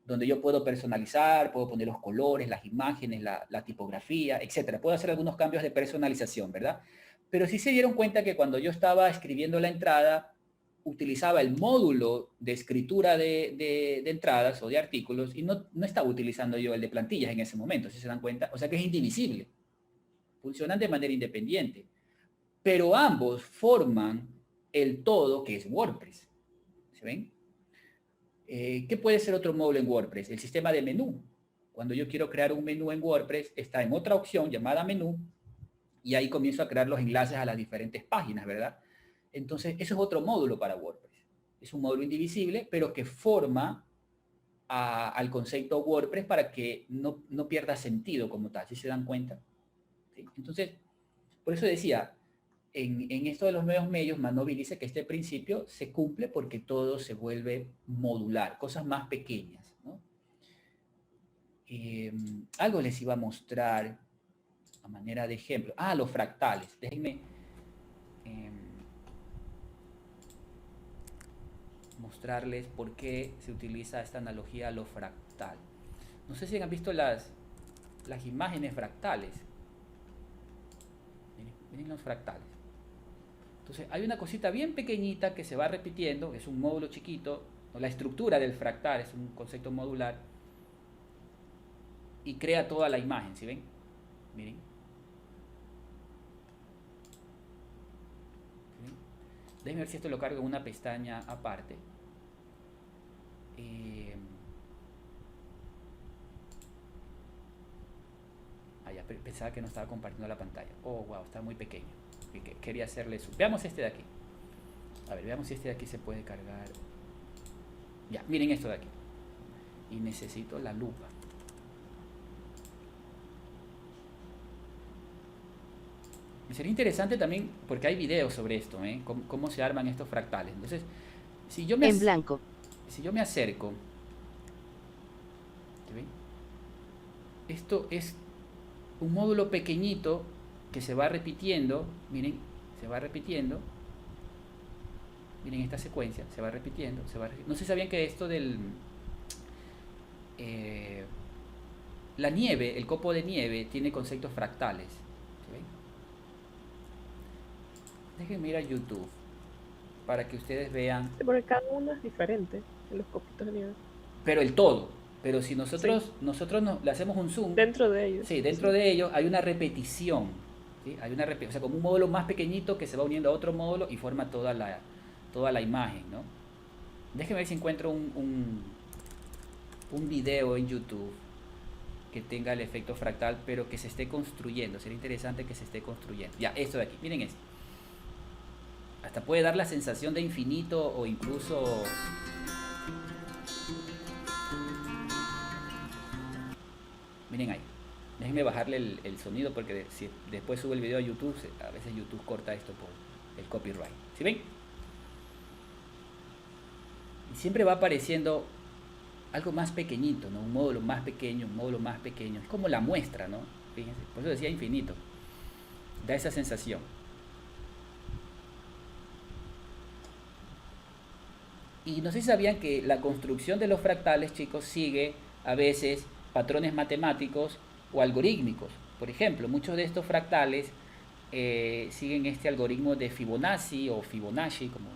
donde yo puedo personalizar, puedo poner los colores, las imágenes, la tipografía, etcétera. Puedo hacer algunos cambios de personalización, ¿verdad? Pero sí se dieron cuenta que cuando yo estaba escribiendo la entrada, utilizaba el módulo de escritura de entradas o de artículos y no estaba utilizando yo el de plantillas en ese momento, ¿sí se dan cuenta? O sea que es indivisible. Funcionan de manera independiente. Pero ambos forman el todo que es WordPress. ¿Se ven? ¿Qué puede ser otro módulo en WordPress? El sistema de menú. Cuando yo quiero crear un menú en WordPress, está en otra opción llamada menú y ahí comienzo a crear los enlaces a las diferentes páginas, ¿verdad? Entonces, eso es otro módulo para WordPress. Es un módulo indivisible, pero que forma al concepto WordPress para que no pierda sentido como tal, ¿sí se dan cuenta? ¿Sí? Entonces, por eso decía, en esto de los nuevos medios, Manovi dice que este principio se cumple porque todo se vuelve modular, cosas más pequeñas, ¿no? Algo les iba a mostrar a manera de ejemplo. Ah, los fractales. Déjenme mostrarles por qué se utiliza esta analogía a lo fractal. No sé si han visto las imágenes fractales. Miren los fractales. Entonces hay una cosita bien pequeñita que se va repitiendo, es un módulo chiquito, la estructura del fractal es un concepto modular y crea toda la imagen, ¿sí ven? Miren. Déjenme ver si esto lo cargo en una pestaña aparte. Ya pensaba que no estaba compartiendo la pantalla. Oh, wow, está muy pequeño. Quería hacerle eso. Veamos este de aquí. A ver, veamos si este de aquí se puede cargar. Ya, miren esto de aquí. Y necesito la lupa. Sería interesante también, porque hay videos sobre esto, ¿eh? Cómo se arman estos fractales. Entonces, si yo me, En blanco. si yo me acerco, ¿sí ven? Esto es un módulo pequeñito que se va repitiendo, miren, se va repitiendo, miren esta secuencia, se va repitiendo, no sé si sabían que esto del... la nieve, el copo de nieve, tiene conceptos fractales. ¿Sí ven? Déjenme ir a YouTube para que ustedes vean. Sí, porque cada uno es diferente en los copitos de nieve. Pero el todo. Pero si nosotros le hacemos un zoom. Dentro de ellos. Sí, dentro de ellos hay una repetición. ¿Sí? Hay una o sea, como un módulo más pequeñito que se va uniendo a otro módulo y forma toda la imagen, ¿no? Déjenme ver si encuentro un video en YouTube que tenga el efecto fractal, pero que se esté construyendo. Sería interesante que se esté construyendo. Ya, esto de aquí, miren esto. Hasta puede dar la sensación de infinito o incluso... Miren ahí. Déjenme bajarle el sonido porque si después sube el video a YouTube, a veces YouTube corta esto por el copyright. ¿Sí ven? Y siempre va apareciendo algo más pequeñito, ¿no? Un módulo más pequeño, un módulo más pequeño. Es como la muestra, ¿no? Fíjense, por eso decía infinito. Da esa sensación. Y no sé si sabían que la construcción de los fractales, chicos, sigue a veces patrones matemáticos o algorítmicos. Por ejemplo, muchos de estos fractales siguen este algoritmo de Fibonacci o Fibonacci, como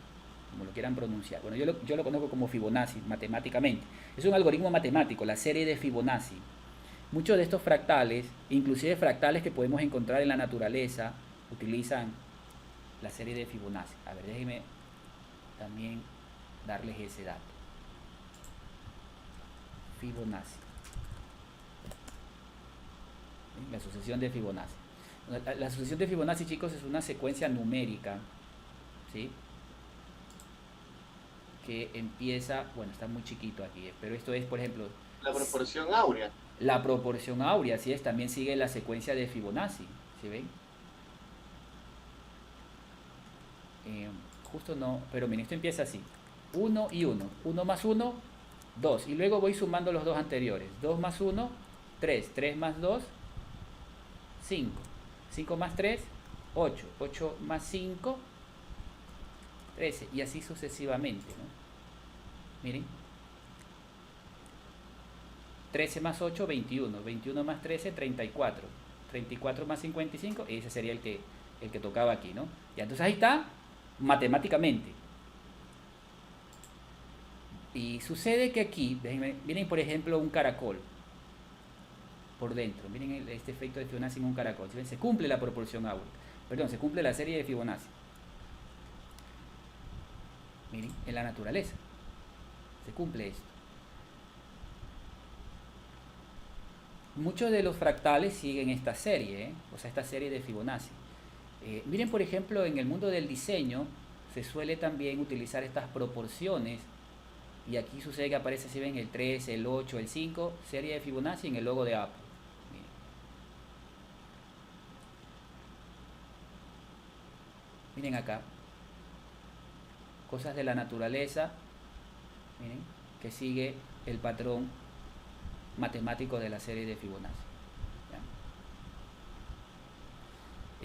lo quieran pronunciar. Bueno, yo lo conozco como Fibonacci matemáticamente. Es un algoritmo matemático, la serie de Fibonacci. Muchos de estos fractales, inclusive fractales que podemos encontrar en la naturaleza, utilizan la serie de Fibonacci. A ver, déjenme también darles ese dato. Fibonacci. La sucesión de Fibonacci. La sucesión de Fibonacci, chicos, es una secuencia numérica, ¿sí? Que empieza, bueno, está muy chiquito aquí, pero esto es, por ejemplo... La proporción áurea. La proporción áurea, así es, también sigue la secuencia de Fibonacci, ¿sí ven? Justo no, pero miren, esto empieza así. 1 y 1. 1 más 1, 2. Y luego voy sumando los dos anteriores. 2 más 1, 3. 3 más 2, 5. 5 más 3, 8. 8 más 5, 13. Y así sucesivamente, ¿no? Miren. 13 más 8, 21. 21 más 13, 34. 34 más 55, ese sería el que tocaba aquí, ¿no? Y entonces ahí está, matemáticamente. Y sucede que aquí, miren por ejemplo un caracol por dentro, miren este efecto de Fibonacci en un caracol. ¿Sí ven? Se cumple la proporción áurea, perdón, se cumple la serie de Fibonacci. Miren, en la naturaleza se cumple esto. Muchos de los fractales siguen esta serie, o sea, esta serie de Fibonacci. Miren, por ejemplo, en el mundo del diseño se suele también utilizar estas proporciones. Y aquí sucede que aparece, si ven, el 3, el 8, el 5, serie de Fibonacci en el logo de Apple. Miren acá. Cosas de la naturaleza. Miren, que sigue el patrón matemático de la serie de Fibonacci. ¿Ya?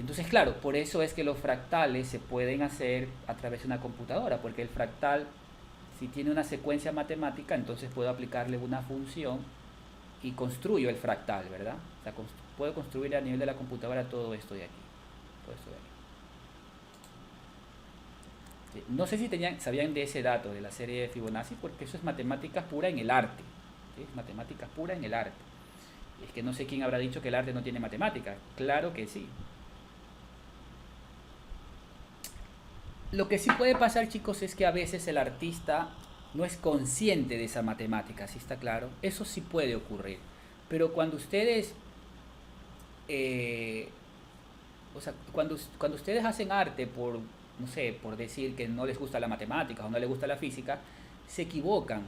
Entonces, claro, por eso es que los fractales se pueden hacer a través de una computadora, porque el fractal, si tiene una secuencia matemática, entonces puedo aplicarle una función y construyo el fractal, ¿verdad? O sea, puedo construir a nivel de la computadora todo esto de aquí. Todo esto de aquí. No sé si sabían de ese dato de la serie de Fibonacci, porque eso es matemática pura en el arte. ¿Sí? Es matemática pura en el arte. Es que no sé quién habrá dicho que el arte no tiene matemática. Claro que sí. Lo que sí puede pasar, chicos, es que a veces el artista no es consciente de esa matemática, ¿sí está claro? Eso sí puede ocurrir. Pero cuando ustedes, o sea, cuando ustedes hacen arte por, no sé, por decir que no les gusta la matemática o no les gusta la física, se equivocan.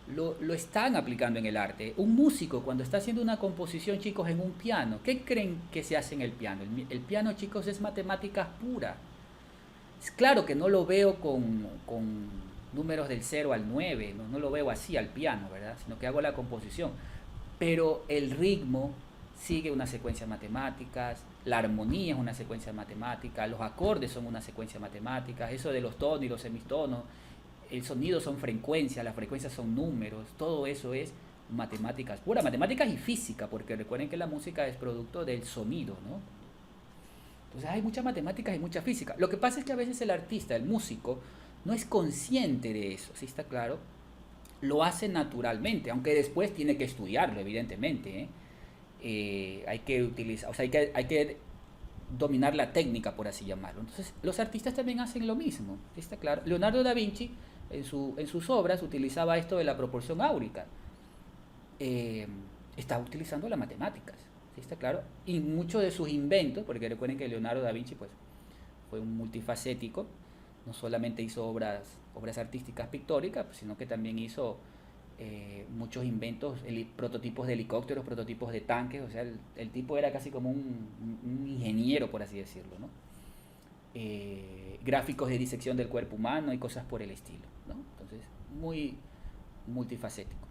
lo están aplicando en el arte. Un músico cuando está haciendo una composición, chicos, en un piano, ¿qué creen que se hace en el piano? El piano, chicos, es matemáticas pura. Es claro que no lo veo con números del 0 al 9, no lo veo así al piano, ¿verdad? Sino que hago la composición. Pero el ritmo sigue una secuencia de matemáticas, la armonía es una secuencia de matemáticas, los acordes son una secuencia de matemáticas, eso de los tonos y los semitonos, el sonido son frecuencias, las frecuencias son números, todo eso es matemáticas pura, matemáticas y física, porque recuerden que la música es producto del sonido, ¿no? Entonces hay muchas matemáticas y mucha física. Lo que pasa es que a veces el artista, el músico, no es consciente de eso, ¿sí está claro? Lo hace naturalmente, aunque después tiene que estudiarlo, evidentemente, ¿eh? Hay que utilizar, o sea, hay que dominar la técnica, por así llamarlo. Entonces, los artistas también hacen lo mismo, ¿sí está claro? Leonardo da Vinci, en sus obras, utilizaba esto de la proporción áurica. Está utilizando las matemáticas, ¿sí está claro? Y muchos de sus inventos, porque recuerden que Leonardo da Vinci pues, fue un multifacético, no solamente hizo obras artísticas pictóricas, sino que también hizo muchos inventos, prototipos de helicópteros, prototipos de tanques, o sea, el tipo era casi como un ingeniero, por así decirlo, ¿no? Gráficos de disección del cuerpo humano y cosas por el estilo, ¿no? Entonces, muy multifacético.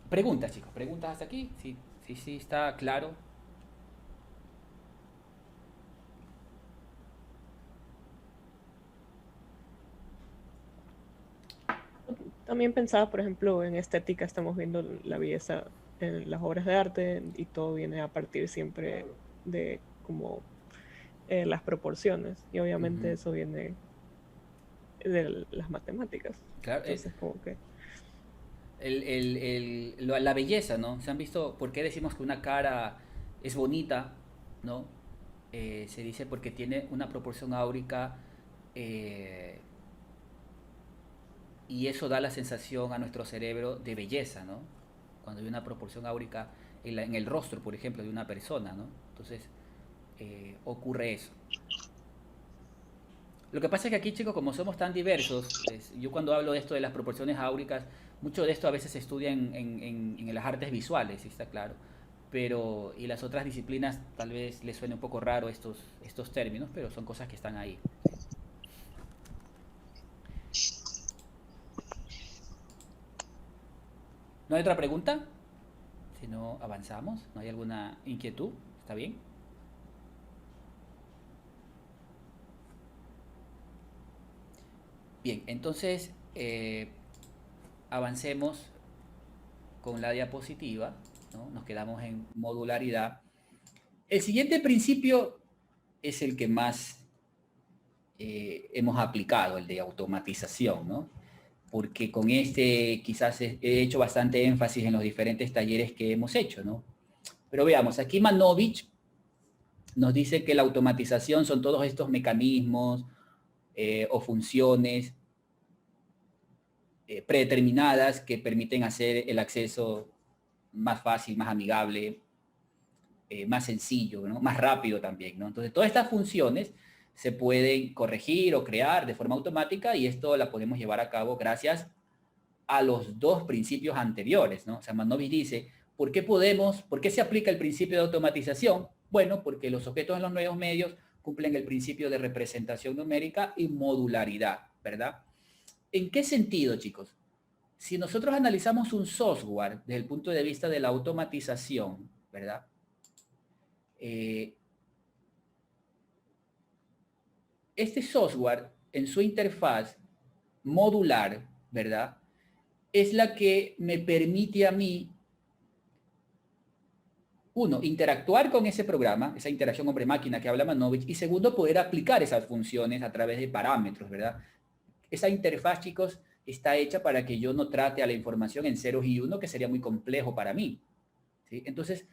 Preguntas, chicos, preguntas hasta aquí, sí, está claro. También pensaba, por ejemplo, en estética, estamos viendo la belleza en las obras de arte y todo viene a partir siempre de como las proporciones y obviamente eso viene de las matemáticas. Claro, Entonces, como que la belleza, ¿no? ¿Se han visto por qué decimos que una cara es bonita, ¿no? Se dice porque tiene una proporción áurica y eso da la sensación a nuestro cerebro de belleza, ¿no? Cuando hay una proporción áurica en el rostro, por ejemplo, de una persona, ¿no? Entonces ocurre eso. Lo que pasa es que aquí, chicos, como somos tan diversos, yo cuando hablo de esto de las proporciones áuricas, mucho de esto a veces se estudia en las artes visuales, ¿sí está claro? Pero, y las otras disciplinas tal vez les suene un poco raro estos términos, pero son cosas que están ahí. ¿No hay otra pregunta? Si no, avanzamos. ¿No hay alguna inquietud? ¿Está bien? Bien, entonces avancemos con la diapositiva, ¿no? Nos quedamos en modularidad. El siguiente principio es el que más hemos aplicado, el de automatización, ¿no? Porque con este quizás he hecho bastante énfasis en los diferentes talleres que hemos hecho, ¿no? Pero veamos, aquí Manovich nos dice que la automatización son todos estos mecanismos o funciones predeterminadas que permiten hacer el acceso más fácil, más amigable, más sencillo, ¿no? Más rápido también, ¿no? Entonces, todas estas funciones se pueden corregir o crear de forma automática y esto la podemos llevar a cabo gracias a los dos principios anteriores, ¿no? O sea, Manovich dice, ¿por qué se aplica el principio de automatización? Bueno, porque los objetos en los nuevos medios cumplen el principio de representación numérica y modularidad, ¿verdad? ¿En qué sentido, chicos? Si nosotros analizamos un software desde el punto de vista de la automatización, ¿verdad? Este software en su interfaz modular, ¿verdad? Es la que me permite a mí, uno, interactuar con ese programa, esa interacción hombre-máquina que habla Manovich, y segundo, poder aplicar esas funciones a través de parámetros, ¿verdad? Esa interfaz, chicos, está hecha para que yo no trate a la información en ceros y uno, que sería muy complejo para mí, ¿sí? Entonces,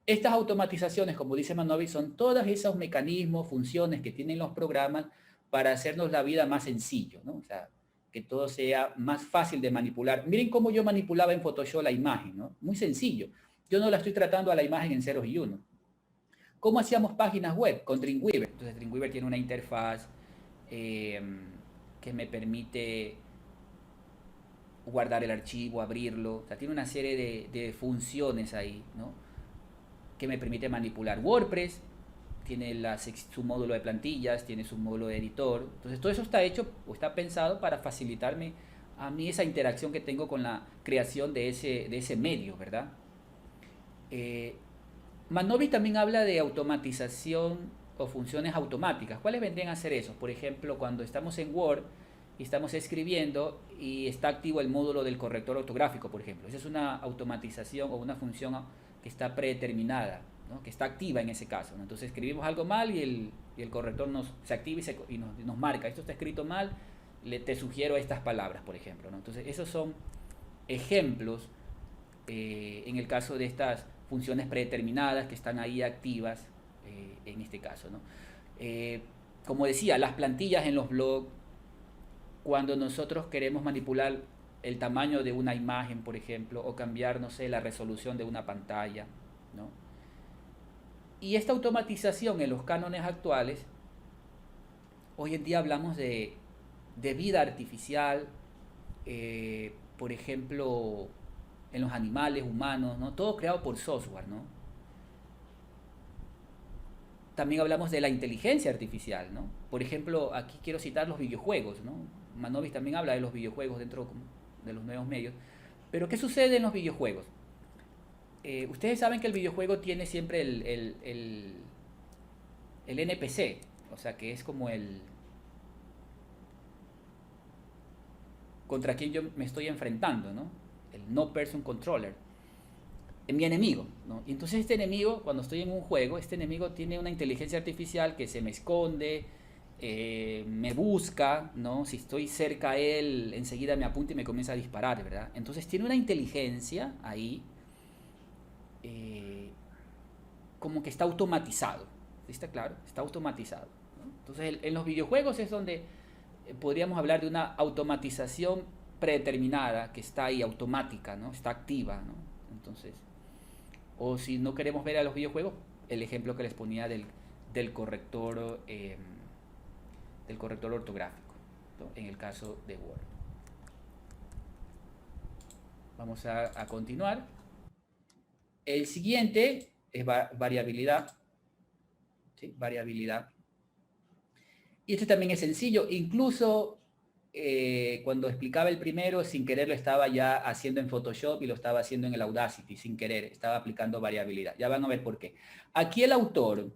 estas automatizaciones, como dice Manovich, son todos esos mecanismos, funciones que tienen los programas para hacernos la vida más sencillo, ¿no? O sea, que todo sea más fácil de manipular. Miren cómo yo manipulaba en Photoshop la imagen, ¿no? Muy sencillo. Yo no la estoy tratando a la imagen en ceros y uno. ¿Cómo hacíamos páginas web? Con Dreamweaver. Entonces, Dreamweaver tiene una interfaz que me permite guardar el archivo, abrirlo. O sea, tiene una serie de funciones ahí, ¿no? Que me permite manipular. WordPress tiene su módulo de plantillas, tiene su módulo de editor. Entonces todo eso está hecho o está pensado para facilitarme a mí esa interacción que tengo con la creación de ese medio, ¿verdad? Manovis también habla de automatización o funciones automáticas. ¿Cuáles vendrían a ser eso? Por ejemplo, cuando estamos en Word y estamos escribiendo y está activo el módulo del corrector ortográfico, por ejemplo. Esa es una automatización o una función que está predeterminada, ¿no? Que está activa en ese caso, ¿no? Entonces escribimos algo mal y el corrector se activa y nos marca, esto está escrito mal, te sugiero estas palabras, por ejemplo, ¿no? Entonces esos son ejemplos en el caso de estas funciones predeterminadas que están ahí activas en este caso, ¿no? Como decía, las plantillas en los blogs, cuando nosotros queremos manipular el tamaño de una imagen, por ejemplo, o cambiar, no sé, la resolución de una pantalla, ¿no? Y esta automatización en los cánones actuales, hoy en día hablamos de vida artificial, por ejemplo, en los animales, humanos, ¿no? Todo creado por software, ¿no? También hablamos de la inteligencia artificial, ¿no? Por ejemplo, aquí quiero citar los videojuegos, ¿no? Manovis también habla de los videojuegos dentro de los nuevos medios. Pero ¿qué sucede en los videojuegos? Ustedes saben que el videojuego tiene siempre el NPC, o sea que es como el contra quien yo me estoy enfrentando, ¿no? El no person controller, mi enemigo, ¿no? Y entonces este enemigo, cuando estoy en un juego, este enemigo tiene una inteligencia artificial que se me esconde, me busca, ¿no? Si estoy cerca a él, enseguida me apunta y me comienza a disparar, ¿verdad? Entonces tiene una inteligencia ahí, como que está automatizado, ¿sí? ¿Está claro? Está automatizado, ¿no? Entonces en los videojuegos es donde podríamos hablar de una automatización predeterminada que está ahí, automática, ¿no? Está activa, ¿no? Entonces, o si no queremos ver a los videojuegos, el ejemplo que les ponía del corrector ortográfico, ¿no? En el caso de Word. Vamos a continuar. El siguiente es variabilidad, ¿sí? Variabilidad. Y este también es sencillo, incluso cuando explicaba el primero, sin querer lo estaba ya haciendo en Photoshop y lo estaba haciendo en el Audacity, sin querer, estaba aplicando variabilidad. Ya van a ver por qué. Aquí el autor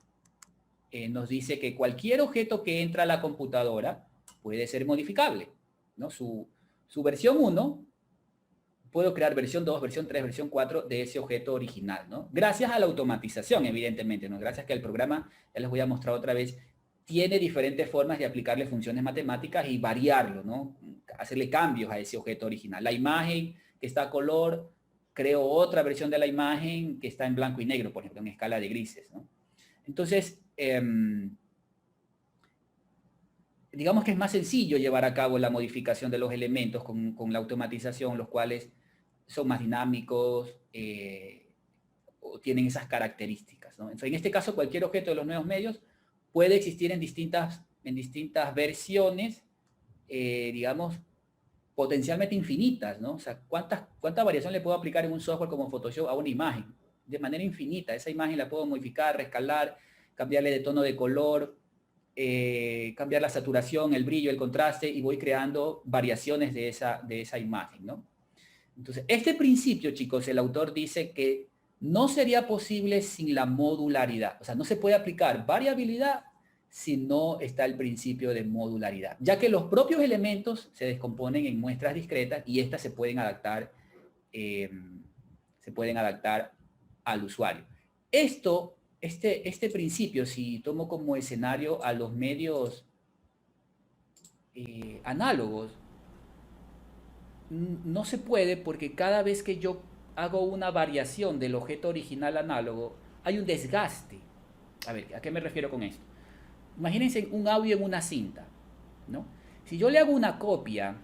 nos dice que cualquier objeto que entra a la computadora puede ser modificable, ¿no? Su versión 1, puedo crear versión 2, versión 3, versión 4 de ese objeto original, ¿no? Gracias a la automatización, evidentemente, ¿no? Gracias a que el programa, ya les voy a mostrar otra vez, tiene diferentes formas de aplicarle funciones matemáticas y variarlo, ¿no? Hacerle cambios a ese objeto original. La imagen que está a color, creo otra versión de la imagen que está en blanco y negro, por ejemplo, en escala de grises, ¿no? Entonces, digamos que es más sencillo llevar a cabo la modificación de los elementos con la automatización, los cuales son más dinámicos o tienen esas características, ¿no? Entonces, en este caso, cualquier objeto de los nuevos medios puede existir en distintas versiones, digamos, potencialmente infinitas, ¿no? O sea, ¿cuánta variación le puedo aplicar en un software como Photoshop a una imagen? De manera infinita. Esa imagen la puedo modificar, rescalar, cambiarle de tono de color, cambiar la saturación, el brillo, el contraste, y voy creando variaciones de esa imagen, ¿no? Entonces, este principio, chicos, el autor dice que no sería posible sin la modularidad. O sea, no se puede aplicar variabilidad si no está el principio de modularidad, ya que los propios elementos se descomponen en muestras discretas y estas se pueden adaptar al usuario. Este principio, si tomo como escenario a los medios análogos, no se puede porque cada vez que yo hago una variación del objeto original análogo, hay un desgaste. A ver, ¿a qué me refiero con esto? Imagínense un audio en una cinta, ¿no? Si yo le hago una copia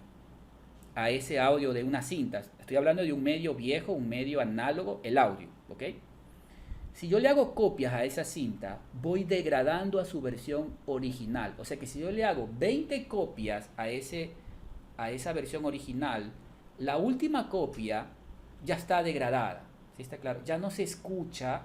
a ese audio de una cinta, estoy hablando de un medio viejo, un medio análogo, el audio, ¿ok? Si yo le hago copias a esa cinta, voy degradando a su versión original. O sea que si yo le hago 20 copias a esa versión original, la última copia ya está degradada, ¿sí está claro? Ya no se escucha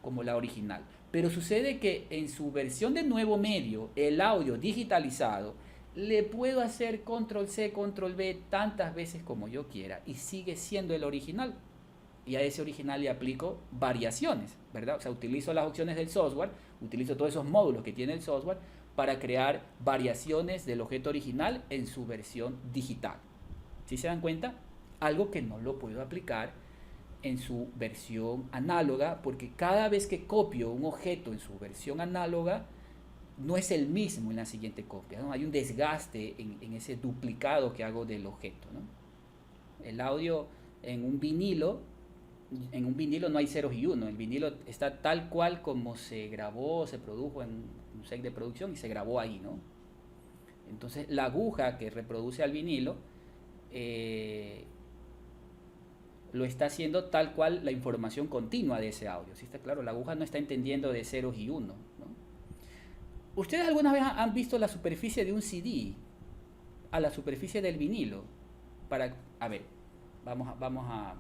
como la original. Pero sucede que en su versión de nuevo medio, el audio digitalizado, le puedo hacer control C, control V tantas veces como yo quiera y sigue siendo el original. Y a ese original le aplico variaciones, ¿verdad? O sea, utilizo las opciones del software, utilizo todos esos módulos que tiene el software para crear variaciones del objeto original en su versión digital. ¿Sí se dan cuenta? Algo que no lo puedo aplicar en su versión análoga, porque cada vez que copio un objeto en su versión análoga, no es el mismo en la siguiente copia, ¿no? Hay un desgaste en ese duplicado que hago del objeto, ¿no? El audio en un vinilo no hay ceros y uno, el vinilo está tal cual como se grabó, se produjo en un set de producción y se grabó ahí, ¿no? Entonces la aguja que reproduce al vinilo lo está haciendo tal cual la información continua de ese audio, ¿sí está claro? La aguja no está entendiendo de ceros y uno, ¿no? ¿Ustedes alguna vez han visto la superficie de un CD a la superficie del vinilo? A ver, vamos a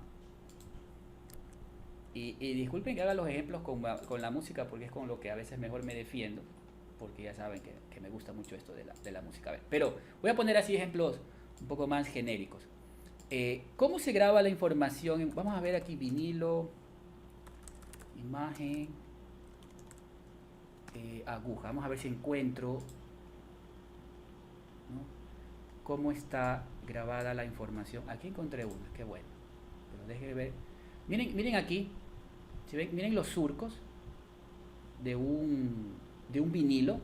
y disculpen que haga los ejemplos con la música, porque es con lo que a veces mejor me defiendo, porque ya saben que me gusta mucho esto de la música. A ver, pero voy a poner así ejemplos un poco más genéricos. ¿Cómo se graba la información? Vamos a ver aquí vinilo, imagen, aguja. Vamos a ver si encuentro, ¿no?, cómo está grabada la información. Aquí encontré una, qué bueno. Pero déjenme ver. Miren aquí, ¿sí ven? Miren los surcos de un vinilo,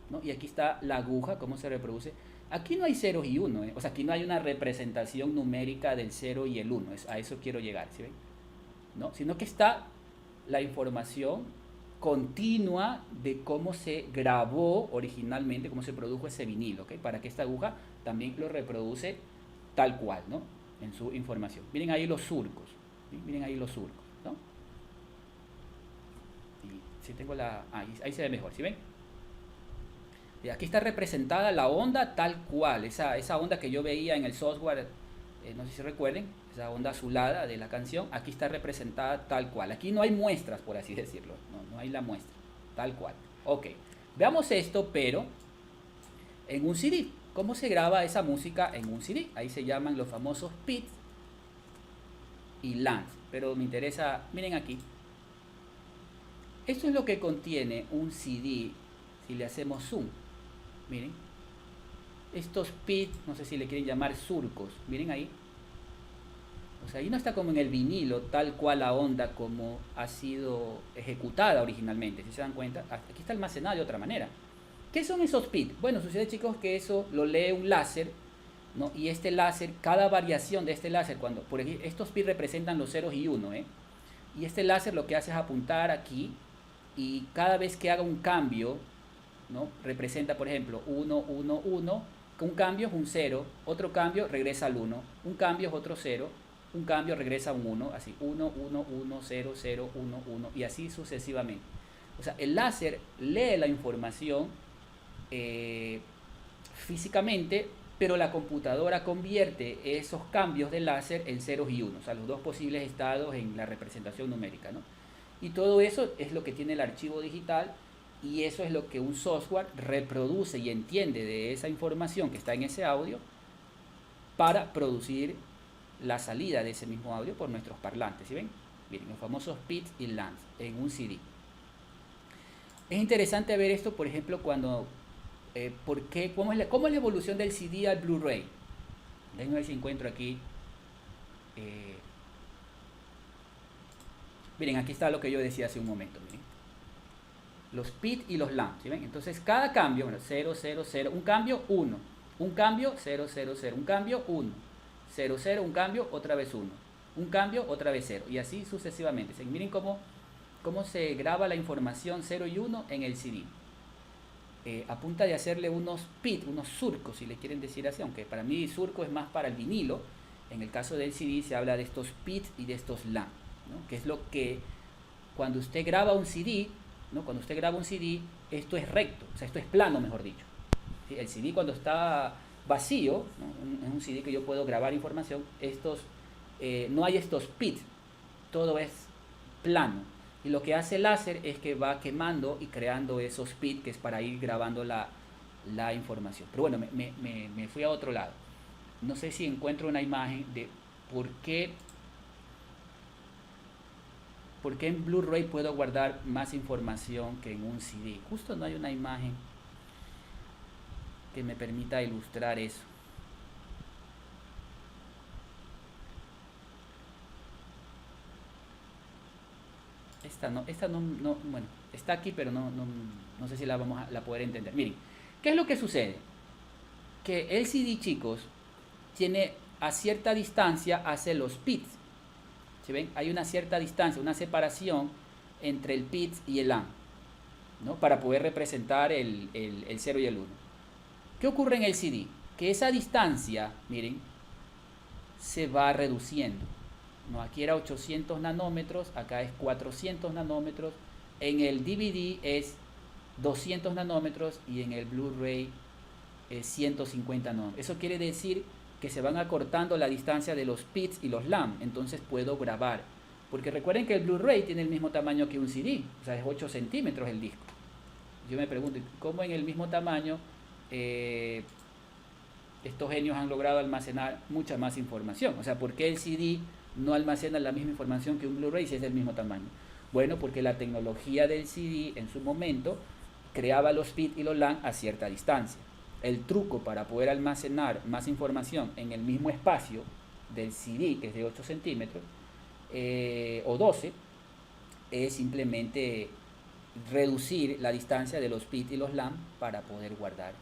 ¿no? Y aquí está la aguja, cómo se reproduce. Aquí no hay ceros y uno, ¿eh? O sea, aquí no hay una representación numérica del 0 y el 1, a eso quiero llegar, ¿sí ven? ¿No? Sino que está la información continua de cómo se grabó originalmente, cómo se produjo ese vinilo, ¿ok? Para que esta aguja también lo reproduce tal cual, ¿no? En su información. Miren ahí los surcos, ¿sí? Miren ahí los surcos, ¿no? Y si tengo ahí se ve mejor, ¿sí ven? Y aquí está representada la onda tal cual, esa onda que yo veía en el software, no sé si recuerden, esa onda azulada de la canción, aquí está representada tal cual. Aquí no hay muestras, por así decirlo, no hay la muestra, tal cual. Ok, veamos esto, pero en un CD. ¿Cómo se graba esa música en un CD? Ahí se llaman los famosos PIT y LANs, pero me interesa, miren aquí. Esto es lo que contiene un CD si le hacemos zoom. Miren, estos PIT, no sé si le quieren llamar surcos, miren ahí. O sea, ahí no está como en el vinilo, tal cual la onda como ha sido ejecutada originalmente, si se dan cuenta. Aquí está almacenada de otra manera. ¿Qué son esos PIT? Bueno, sucede, chicos, que eso lo lee un láser, ¿no? Y este láser, cada variación de este láser, por ejemplo, estos PIT representan los ceros y 1, ¿eh? Y este láser lo que hace es apuntar aquí, y cada vez que haga un cambio, ¿no?, representa, por ejemplo, 1, 1, 1, un cambio es un 0, otro cambio regresa al 1, un cambio es otro 0, un cambio regresa a un 1, así, 1, 1, 1, 0, 0, 1, 1, y así sucesivamente. O sea, el láser lee la información físicamente, pero la computadora convierte esos cambios de láser en ceros y unos, o sea, los dos posibles estados en la representación numérica, ¿no? Y todo eso es lo que tiene el archivo digital, y eso es lo que un software reproduce y entiende de esa información que está en ese audio para producir la salida de ese mismo audio por nuestros parlantes, ¿sí ven? Miren, los famosos PITs y LANs en un CD. Es interesante ver esto, por ejemplo, cuando ¿cómo es la evolución del CD al Blu-ray? Déjenme ver si encuentro aquí. Miren, aquí está lo que yo decía hace un momento. Miren. Los PIT y los LAN, ¿sí ven? Entonces, cada cambio, bueno, 0, 0, 0, un cambio, 1. Un cambio, 0, 0, 0. Un cambio, 1. 0, 0, un cambio, otra vez 1. Un cambio, otra vez 0. Y así sucesivamente. ¿Sí? Miren cómo se graba la información 0 y 1 en el CD. A punta de hacerle unos PIT, unos surcos, si le quieren decir así, aunque para mí surco es más para el vinilo. En el caso del CD se habla de estos PIT y de estos LAN, ¿no? Que es lo que cuando usted graba un CD, ¿no? Cuando usted graba un CD, esto es recto, o sea, esto es plano, mejor dicho. ¿Sí? El CD cuando está vacío, ¿no? En un CD que yo puedo grabar información, no hay estos pits, todo es plano. Y lo que hace el láser es que va quemando y creando esos pits, que es para ir grabando la información. Pero bueno, me fui a otro lado. No sé si encuentro una imagen de por qué en Blu-ray puedo guardar más información que en un CD. Justo no hay una imagen que me permita ilustrar eso. Esta no, bueno, está aquí, pero no sé si la vamos a poder entender. Miren, ¿qué es lo que sucede? Que el CD, chicos, tiene a cierta distancia hace los pits. ¿Sí ven? Hay una cierta distancia, una separación entre el pits y el LAN, ¿no? Para poder representar el 0 y el 1. ¿Qué ocurre en el CD? Que esa distancia, miren, se va reduciendo. No, aquí era 800 nanómetros, acá es 400 nanómetros, en el DVD es 200 nanómetros y en el Blu-ray es 150 nanómetros. Eso quiere decir que se van acortando la distancia de los pits y los LAN, entonces puedo grabar. Porque recuerden que el Blu-ray tiene el mismo tamaño que un CD, o sea, es 8 centímetros el disco. Yo me pregunto, ¿cómo en el mismo tamaño estos genios han logrado almacenar mucha más información? O sea, ¿por qué el CD no almacena la misma información que un Blu-ray si es del mismo tamaño? Bueno, porque la tecnología del CD en su momento creaba los pits y los LAN a cierta distancia. El truco para poder almacenar más información en el mismo espacio del CD, que es de 8 centímetros o 12, es simplemente reducir la distancia de los pits y los LAN para poder guardar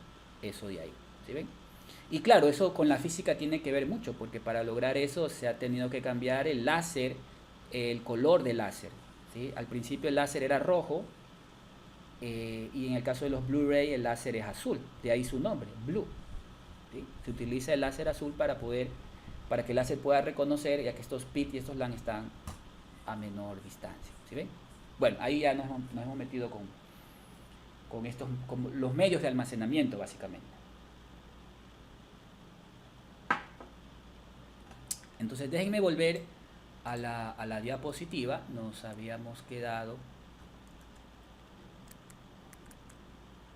eso de ahí. ¿Sí ven? Y claro, eso con la física tiene que ver mucho, porque para lograr eso se ha tenido que cambiar el láser, el color del láser, ¿sí? Al principio el láser era rojo, y en el caso de los Blu-ray el láser es azul, de ahí su nombre, Blue, ¿sí? Se utiliza el láser azul para que el láser pueda reconocer, ya que estos pits y estos LAN están a menor distancia. ¿Sí ven? Bueno, ahí ya nos hemos metido con los medios de almacenamiento, básicamente. Entonces déjenme volver a la diapositiva. Nos habíamos quedado,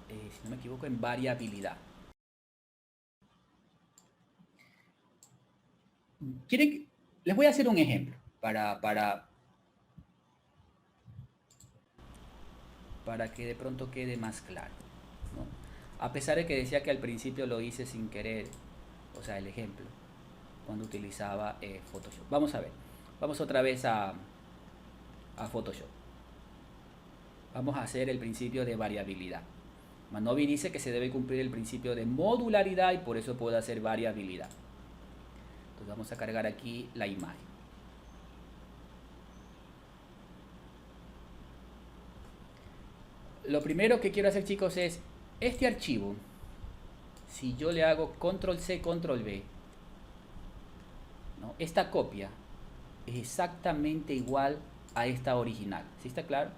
si no me equivoco, en variabilidad. Les voy a hacer un ejemplo para que de pronto quede más claro, ¿no? A pesar de que decía que al principio lo hice sin querer, o sea, el ejemplo, cuando utilizaba Photoshop. Vamos a ver, vamos otra vez a Photoshop. Vamos a hacer el principio de variabilidad. Manovi dice que se debe cumplir el principio de modularidad y por eso puedo hacer variabilidad. Entonces vamos a cargar aquí la imagen. Lo primero que quiero hacer, chicos, es este archivo. Si yo le hago control C, control V, ¿no? Esta copia es exactamente igual a esta original. ¿Sí está claro?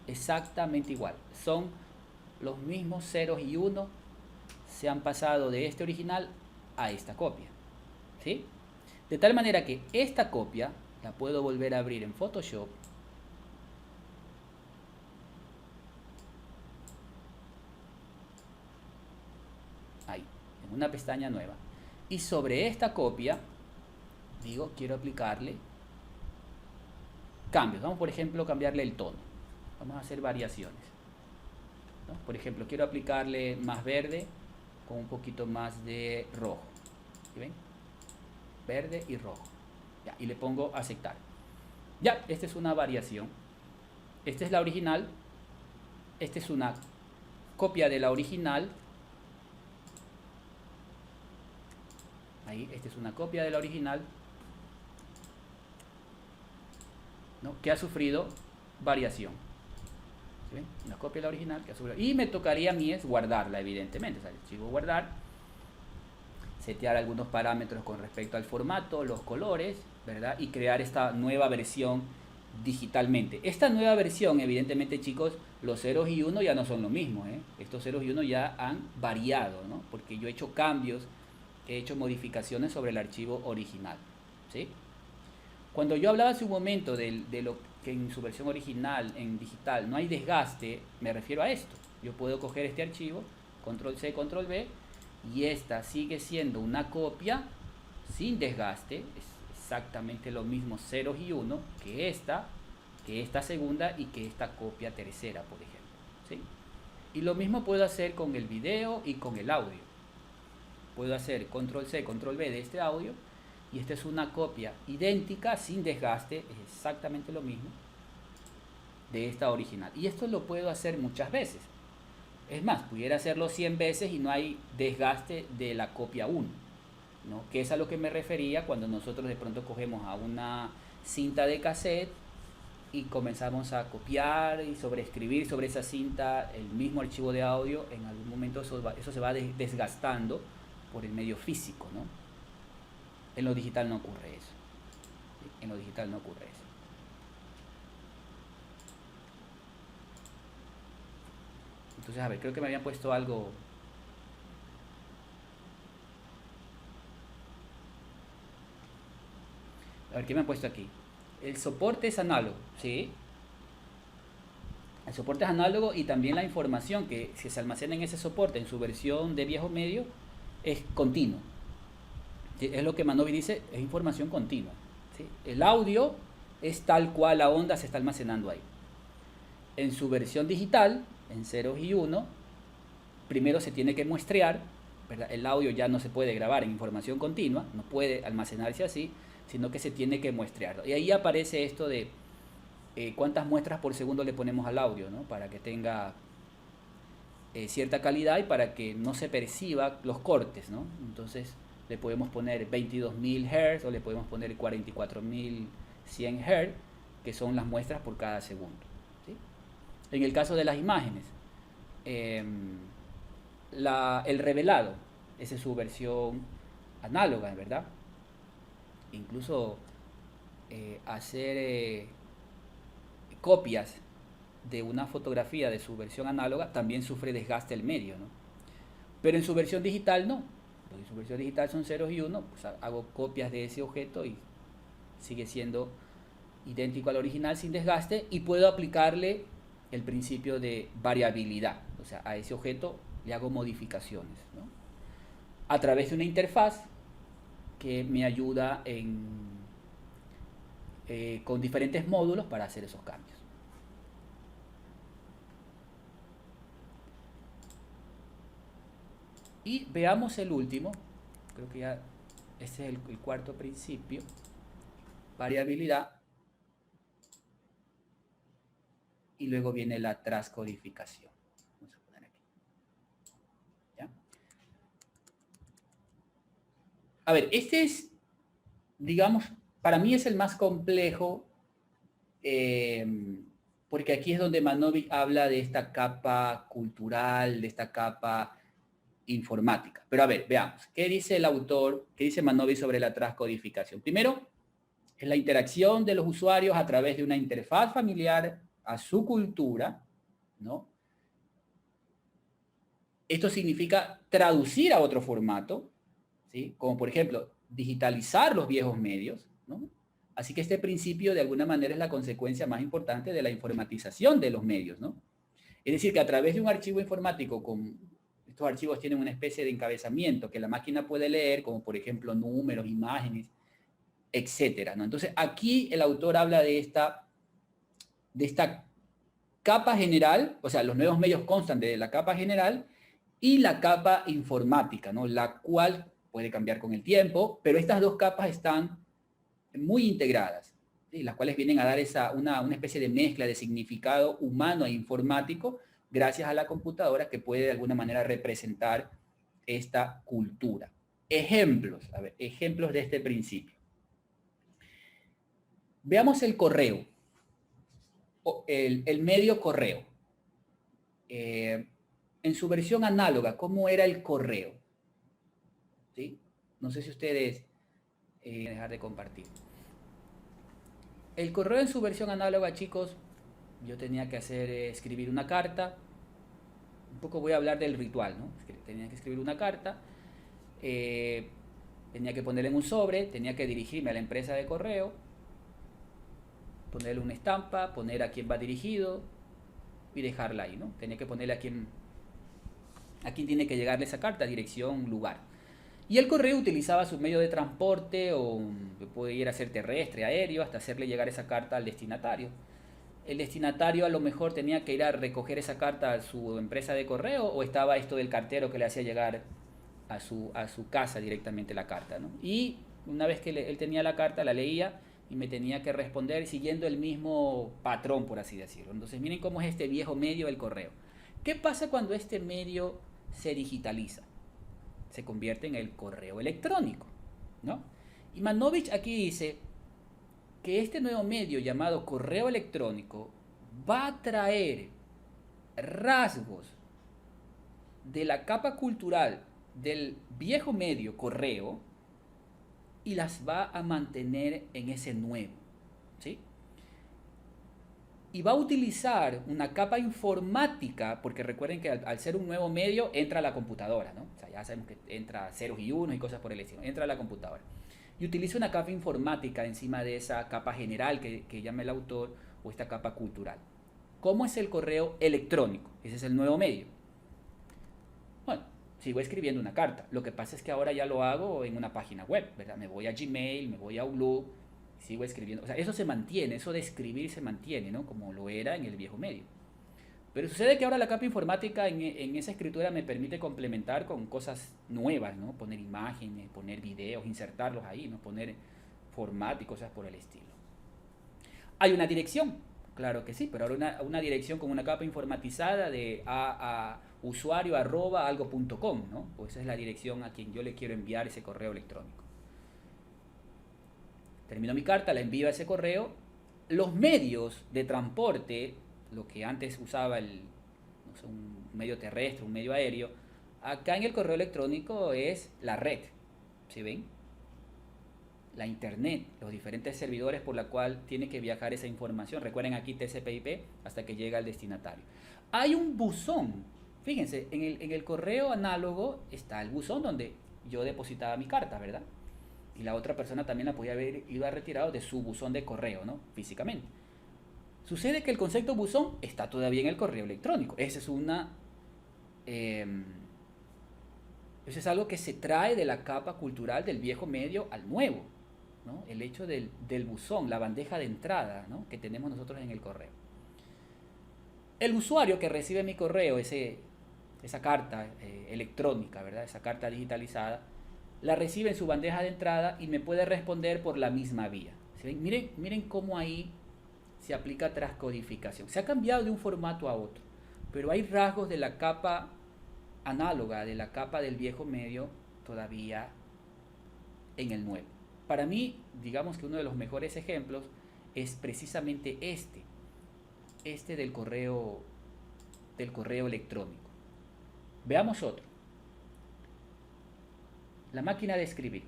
Exactamente igual. Son los mismos ceros y unos, se han pasado de este original a esta copia. ¿Sí? De tal manera que esta copia la puedo volver a abrir en Photoshop. Ahí, en una pestaña nueva. Y sobre esta copia, digo, quiero aplicarle cambios. Vamos, por ejemplo, a cambiarle el tono. Vamos a hacer variaciones, ¿no? Por ejemplo, quiero aplicarle más verde con un poquito más de rojo. ¿Sí ven? Verde y rojo. Ya, y le pongo aceptar. Ya, esta es una variación. Esta es la original. Esta es una copia de la original. Ahí, esta es una copia de la original, ¿no? Que ha sufrido variación. ¿Sí ven? Una copia de la original que ha sufrido. Y me tocaría a mí es guardarla, evidentemente. O sea, archivo guardar, setear algunos parámetros con respecto al formato, los colores, ¿verdad? Y crear esta nueva versión digitalmente. Esta nueva versión, evidentemente, chicos, los ceros y uno ya no son lo mismo, ¿eh? Estos ceros y uno ya han variado, ¿no? Porque yo he hecho cambios he hecho modificaciones sobre el archivo original, ¿sí? Cuando yo hablaba hace un momento de lo que en su versión original, en digital, no hay desgaste, me refiero a esto. Yo puedo coger este archivo, control C, control V, y esta sigue siendo una copia sin desgaste, es exactamente lo mismo ceros y 1 que esta segunda y que esta copia tercera, por ejemplo, ¿sí? Y lo mismo puedo hacer con el video y con el audio. Puedo hacer control C, control V de este audio, y esta es una copia idéntica, sin desgaste, es exactamente lo mismo de esta original. Y esto lo puedo hacer muchas veces. Es más, pudiera hacerlo 100 veces y no hay desgaste de la copia 1, ¿no? Que es a lo que me refería cuando nosotros de pronto cogemos a una cinta de cassette y comenzamos a copiar y sobreescribir sobre esa cinta el mismo archivo de audio. En algún momento eso se va desgastando por el medio físico, ¿no? En lo digital no ocurre eso. En lo digital no ocurre eso. Entonces, a ver, creo que me habían puesto algo. A ver, ¿qué me han puesto aquí? El soporte es análogo, ¿sí? El soporte es análogo y también la información que se almacena en ese soporte en su versión de viejo medio es continuo. Es lo que Manovi dice, es información continua, ¿sí? El audio es tal cual la onda se está almacenando ahí. En su versión digital, en ceros y 1, primero se tiene que muestrear, ¿verdad? El audio ya no se puede grabar en información continua, no puede almacenarse así, sino que se tiene que muestrear. Y ahí aparece esto de cuántas muestras por segundo le ponemos al audio, ¿no? Para que tenga cierta calidad y para que no se perciba los cortes, ¿no? Entonces le podemos poner 22.000 Hz o le podemos poner 44.100 Hz, que son las muestras por cada segundo, ¿sí? En el caso de las imágenes, el revelado, esa es su versión análoga, ¿verdad? Incluso hacer copias de una fotografía de su versión análoga también sufre desgaste el medio, ¿no? Pero en su versión digital no. En su versión digital son ceros y 1, pues hago copias de ese objeto y sigue siendo idéntico al original sin desgaste, y puedo aplicarle el principio de variabilidad, o sea, a ese objeto le hago modificaciones, ¿no? A través de una interfaz que me ayuda con diferentes módulos para hacer esos cambios. Y veamos el último, creo que ya este es el cuarto principio, variabilidad, y luego viene la transcodificación. Vamos a poner aquí. ¿Ya? A ver, este es, digamos, para mí es el más complejo, porque aquí es donde Manovi habla de esta capa cultural, de esta capa informática. Pero a ver, veamos, ¿qué dice el autor, qué dice Manovi sobre la transcodificación? Primero, es la interacción de los usuarios a través de una interfaz familiar a su cultura, ¿no? Esto significa traducir a otro formato, ¿sí? Como por ejemplo, digitalizar los viejos medios, ¿no? Así que este principio de alguna manera es la consecuencia más importante de la informatización de los medios, ¿no? Es decir, que a través de un archivo informático, estos archivos tienen una especie de encabezamiento que la máquina puede leer, como por ejemplo números, imágenes, etcétera, ¿no? Entonces aquí el autor habla de esta capa general, o sea, los nuevos medios constan de la capa general y la capa informática, ¿no? La cual puede cambiar con el tiempo, pero estas dos capas están muy integradas, ¿sí? Las cuales vienen a dar una especie de mezcla de significado humano e informático gracias a la computadora, que puede de alguna manera representar esta cultura. Ejemplos, a ver, ejemplos de este principio. Veamos el correo, el medio correo. En su versión análoga, ¿cómo era el correo? ¿Sí? No sé si ustedes dejar de compartir. El correo en su versión análoga, chicos, yo tenía que escribir una carta. Un poco voy a hablar del ritual, ¿no? Tenía que escribir una carta. Tenía que ponerle en un sobre, tenía que dirigirme a la empresa de correo, ponerle una estampa, poner a quién va dirigido y dejarla ahí, ¿no? Tenía que ponerle a quién tiene que llegarle esa carta, dirección, lugar. Y el correo utilizaba su medio de transporte, o puede ir a ser terrestre, aéreo, hasta hacerle llegar esa carta al destinatario. El destinatario a lo mejor tenía que ir a recoger esa carta a su empresa de correo, o estaba esto del cartero que le hacía llegar a su casa directamente la carta, ¿no? Y una vez que él tenía la carta, la leía y me tenía que responder siguiendo el mismo patrón, por así decirlo. Entonces miren cómo es este viejo medio del correo. ¿Qué pasa cuando este medio se digitaliza? Se convierte en el correo electrónico, ¿no? Y Manovich aquí dice que este nuevo medio llamado correo electrónico va a traer rasgos de la capa cultural del viejo medio correo y las va a mantener en ese nuevo, ¿sí? Y va a utilizar una capa informática, porque recuerden que al ser un nuevo medio entra a la computadora, ¿no? O sea, ya sabemos que entra ceros y unos y cosas por el estilo, entra a la computadora. Y utiliza una capa informática encima de esa capa general que llama el autor, o esta capa cultural. ¿Cómo es el correo electrónico? Ese es el nuevo medio. Bueno, sigo escribiendo una carta. Lo que pasa es que ahora ya lo hago en una página web, ¿verdad? Me voy a Gmail, me voy a Outlook, sigo escribiendo. O sea, eso se mantiene, eso de escribir se mantiene, ¿no? Como lo era en el viejo medio. Pero sucede que ahora la capa informática en esa escritura me permite complementar con cosas nuevas, ¿no? Poner imágenes, poner videos, insertarlos ahí, ¿no? Poner formato y cosas por el estilo. ¿Hay una dirección? Claro que sí, pero ahora una dirección con una capa informatizada de a usuario @algo.com, ¿no? Pues esa es la dirección a quien yo le quiero enviar ese correo electrónico. Termino mi carta, la envío a ese correo. Los medios de transporte, lo que antes usaba un medio terrestre, un medio aéreo, acá en el correo electrónico es la red, ¿sí ven? La internet, los diferentes servidores por la cual tiene que viajar esa información. Recuerden aquí TCP/IP hasta que llega al destinatario. Hay un buzón, fíjense, en el correo análogo está el buzón donde yo depositaba mi carta, ¿verdad? Y la otra persona también la podía haber ido a retirado de su buzón de correo, ¿no? Físicamente. Sucede que el concepto buzón está todavía en el correo electrónico. Eso es algo que se trae de la capa cultural del viejo medio al nuevo, ¿no? El hecho del buzón, la bandeja de entrada, ¿no? Que tenemos nosotros en el correo. El usuario que recibe mi correo, esa carta electrónica, ¿verdad? Esa carta digitalizada, la recibe en su bandeja de entrada y me puede responder por la misma vía. ¿Sí ven? Miren cómo ahí se aplica transcodificación. Se ha cambiado de un formato a otro, pero hay rasgos de la capa análoga, de la capa del viejo medio, todavía en el nuevo. Para mí, digamos que uno de los mejores ejemplos es precisamente este del correo electrónico. Veamos otro. La máquina de escribir.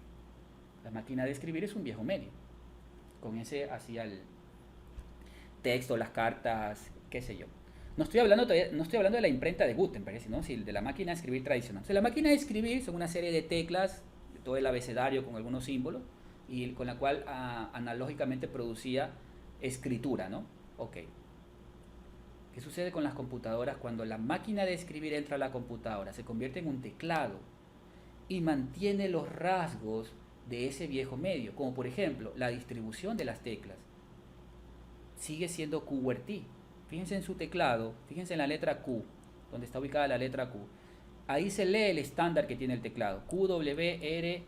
La máquina de escribir es un viejo medio. Con ese hacía el texto, las cartas, qué sé yo. No estoy hablando de la imprenta de Gutenberg, sino de la máquina de escribir tradicional. O sea, la máquina de escribir son una serie de teclas, todo el abecedario con algunos símbolos, y con la cual analógicamente producía escritura, ¿no? Ok. ¿Qué sucede con las computadoras cuando la máquina de escribir entra a la computadora? Se convierte en un teclado y mantiene los rasgos de ese viejo medio, como por ejemplo la distribución de las teclas. Sigue siendo QWERTY. Fíjense en su teclado, fíjense en la letra Q, donde está ubicada la letra Q. Ahí se lee el estándar que tiene el teclado, QWERTY,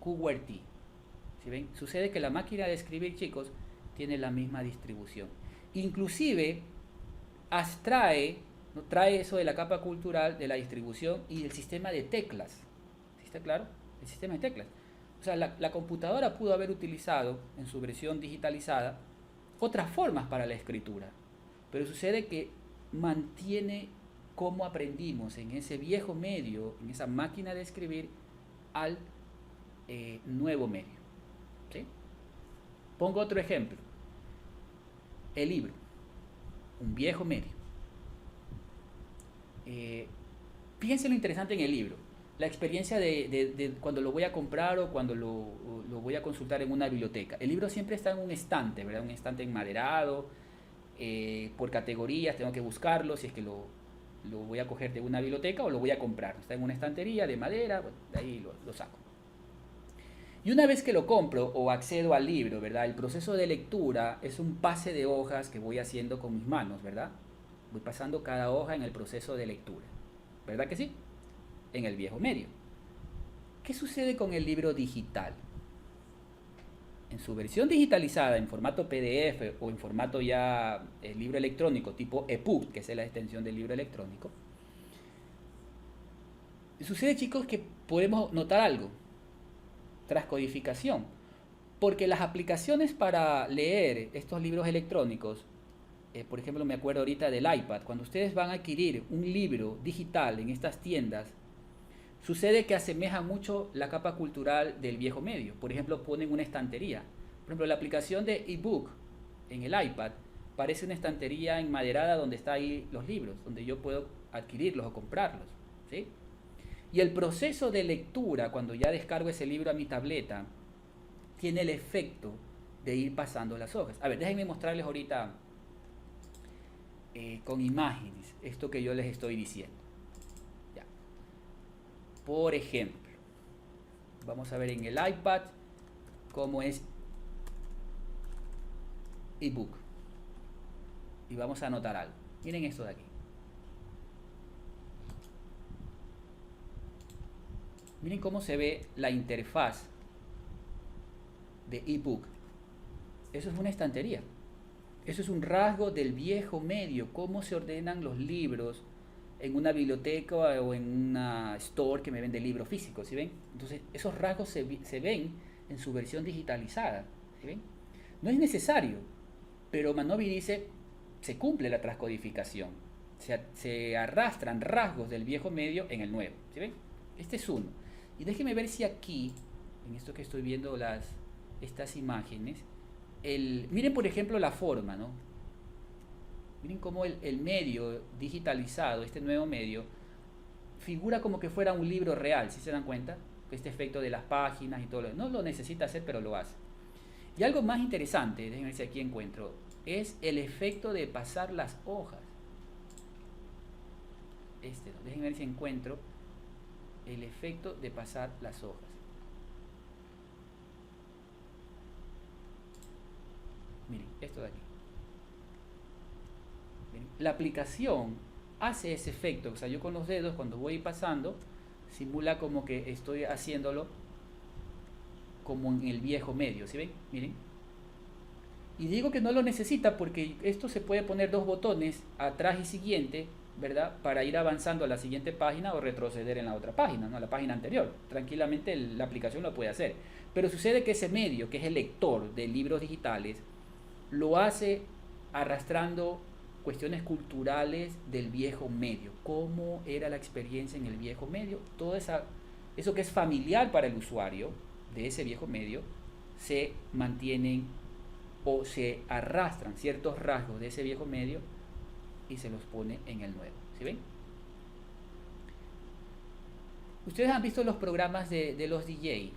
QWERTY. ¿Sí ven? Sucede que la máquina de escribir, chicos, tiene la misma distribución. Inclusive abstrae, ¿no? Trae eso de la capa cultural, de la distribución y del sistema de teclas. ¿Sí está claro? El sistema de teclas. O sea, la computadora pudo haber utilizado en su versión digitalizada otras formas para la escritura, pero sucede que mantiene cómo aprendimos en ese viejo medio, en esa máquina de escribir, al nuevo medio. ¿Sí? Pongo otro ejemplo. El libro, un viejo medio. Fíjense lo interesante en el libro. la experiencia de cuando lo voy a comprar o cuando lo voy a consultar en una biblioteca. El libro siempre está en un estante, ¿verdad? Un estante enmaderado, por categorías, tengo que buscarlo si es que lo voy a coger de una biblioteca o lo voy a comprar. Está en una estantería de madera, bueno, de ahí lo saco. Y una vez que lo compro o accedo al libro, ¿verdad? El proceso de lectura es un pase de hojas que voy haciendo con mis manos, ¿verdad? Voy pasando cada hoja en el proceso de lectura. ¿Verdad que sí? En el viejo medio. ¿Qué sucede con el libro digital? En su versión digitalizada, en formato PDF o en formato ya libro electrónico tipo EPUB, que es la extensión del libro electrónico, sucede, chicos, que podemos notar algo. Transcodificación. Porque las aplicaciones para leer estos libros electrónicos, por ejemplo, me acuerdo ahorita del iPad, cuando ustedes van a adquirir un libro digital en estas tiendas, sucede que asemeja mucho la capa cultural del viejo medio. Por ejemplo, ponen una estantería. Por ejemplo, la aplicación de ebook en el iPad parece una estantería enmaderada donde están ahí los libros, donde yo puedo adquirirlos o comprarlos, ¿sí? Y el proceso de lectura, cuando ya descargo ese libro a mi tableta, tiene el efecto de ir pasando las hojas. A ver, déjenme mostrarles ahorita con imágenes esto que yo les estoy diciendo. Ya. Por ejemplo, vamos a ver en el iPad cómo es ebook. Y vamos a anotar algo. Miren esto de aquí. Miren cómo se ve la interfaz de ebook. Eso es una estantería. Eso es un rasgo del viejo medio. Cómo se ordenan los libros en una biblioteca o en una store que me vende libros físicos. ¿Sí ven? Entonces, esos rasgos se ven en su versión digitalizada. ¿Sí ven? No es necesario, pero Manovi dice, se cumple la transcodificación. Se arrastran rasgos del viejo medio en el nuevo. ¿Sí ven? Este es uno. Y déjenme ver si aquí, en esto que estoy viendo estas imágenes, miren por ejemplo la forma, ¿no? Miren cómo el medio digitalizado, este nuevo medio, figura como que fuera un libro real, ¿sí se dan cuenta? Este efecto de las páginas y todo no lo necesita hacer, pero lo hace. Y algo más interesante, déjenme ver si aquí encuentro, es el efecto de pasar las hojas. ¿No? Déjenme ver si encuentro el efecto de pasar las hojas. Miren, esto de aquí. Miren, la aplicación hace ese efecto, o sea, yo con los dedos cuando voy pasando, simula como que estoy haciéndolo como en el viejo medio, ¿sí ven? Miren. Y digo que no lo necesita porque esto se puede poner dos botones, atrás y siguiente, ¿verdad? Para ir avanzando a la siguiente página o retroceder en la otra página, ¿no? La página anterior. Tranquilamente la aplicación lo puede hacer. Pero sucede que ese medio, que es el lector de libros digitales, lo hace arrastrando cuestiones culturales del viejo medio. ¿Cómo era la experiencia en el viejo medio? Todo eso que es familiar para el usuario de ese viejo medio, se mantienen o se arrastran ciertos rasgos de ese viejo medio y se los pone en el nuevo. ¿Sí ven? Ustedes han visto los programas de los DJ,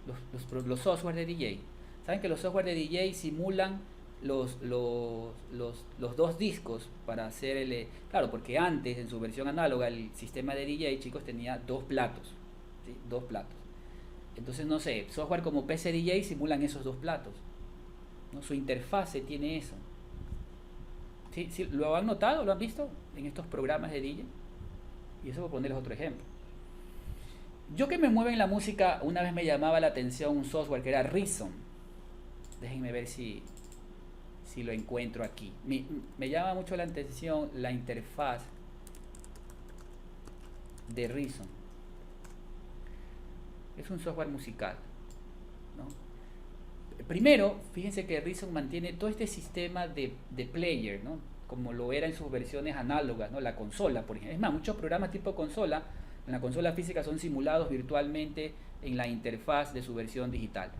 los software de DJ. Saben que los software de DJ simulan los dos discos para hacer claro, porque antes en su versión análoga el sistema de DJ, chicos, tenía dos platos, ¿sí? Dos platos. Entonces, no sé, software como PC DJ simulan esos dos platos, ¿no? Su interfase tiene eso. ¿Sí? ¿Sí? ¿Lo han notado? ¿Lo han visto en estos programas de DJ? Y eso por ponerles otro ejemplo. Yo que me muevo en la música, una vez me llamaba la atención un software que era Reason. Déjenme ver si lo encuentro aquí. Me llama mucho la atención la interfaz de Reason. Es un software musical, ¿no? Primero, fíjense que Reason mantiene todo este sistema de player, ¿no? Como lo era en sus versiones análogas, ¿no? La consola, por ejemplo. Es más, muchos programas tipo consola, en la consola física son simulados virtualmente en la interfaz de su versión digital.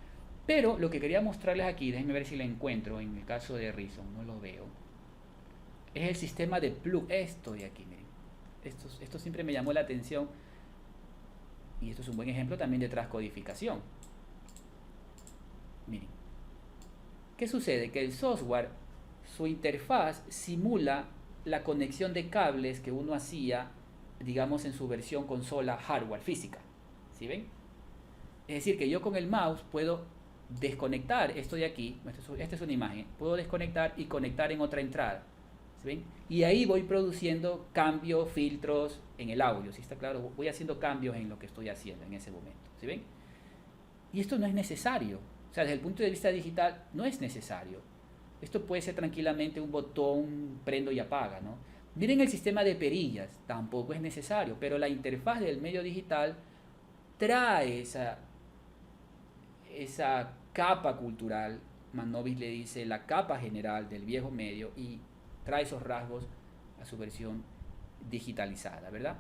Pero lo que quería mostrarles aquí, déjenme ver si lo encuentro en el caso de Reason, no lo veo. Es el sistema de plug. Esto de aquí, miren. Esto siempre me llamó la atención. Y esto es un buen ejemplo también de transcodificación. Miren. ¿Qué sucede? Que el software, su interfaz simula la conexión de cables que uno hacía, digamos, en su versión consola hardware física. ¿Sí ven? Es decir, que yo con el mouse puedo desconectar esto de aquí, esta es una imagen, puedo desconectar y conectar en otra entrada. ¿Sí ven? Y ahí voy produciendo cambios, filtros en el audio. ¿Sí está claro? Voy haciendo cambios en lo que estoy haciendo en ese momento. ¿Sí ven? Y esto no es necesario. O sea, desde el punto de vista digital, no es necesario. Esto puede ser tranquilamente un botón, prendo y apaga, ¿no? Miren el sistema de perillas, tampoco es necesario, pero la interfaz del medio digital trae esa capa cultural, Manovis le dice la capa general del viejo medio, y trae esos rasgos a su versión digitalizada, ¿verdad?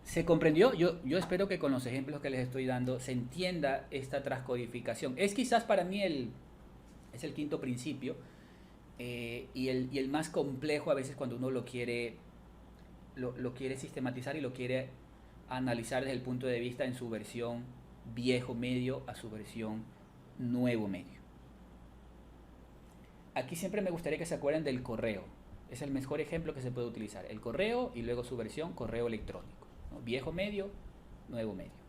¿Se comprendió? Yo espero que con los ejemplos que les estoy dando se entienda esta transcodificación. Es quizás para mí es el quinto principio, y el más complejo a veces cuando uno lo quiere sistematizar y lo quiere analizar desde el punto de vista en su versión viejo medio a su versión nuevo medio. Aquí siempre me gustaría que se acuerden del correo. Es el mejor ejemplo que se puede utilizar. El correo y luego su versión correo electrónico, ¿no? Viejo medio, nuevo medio.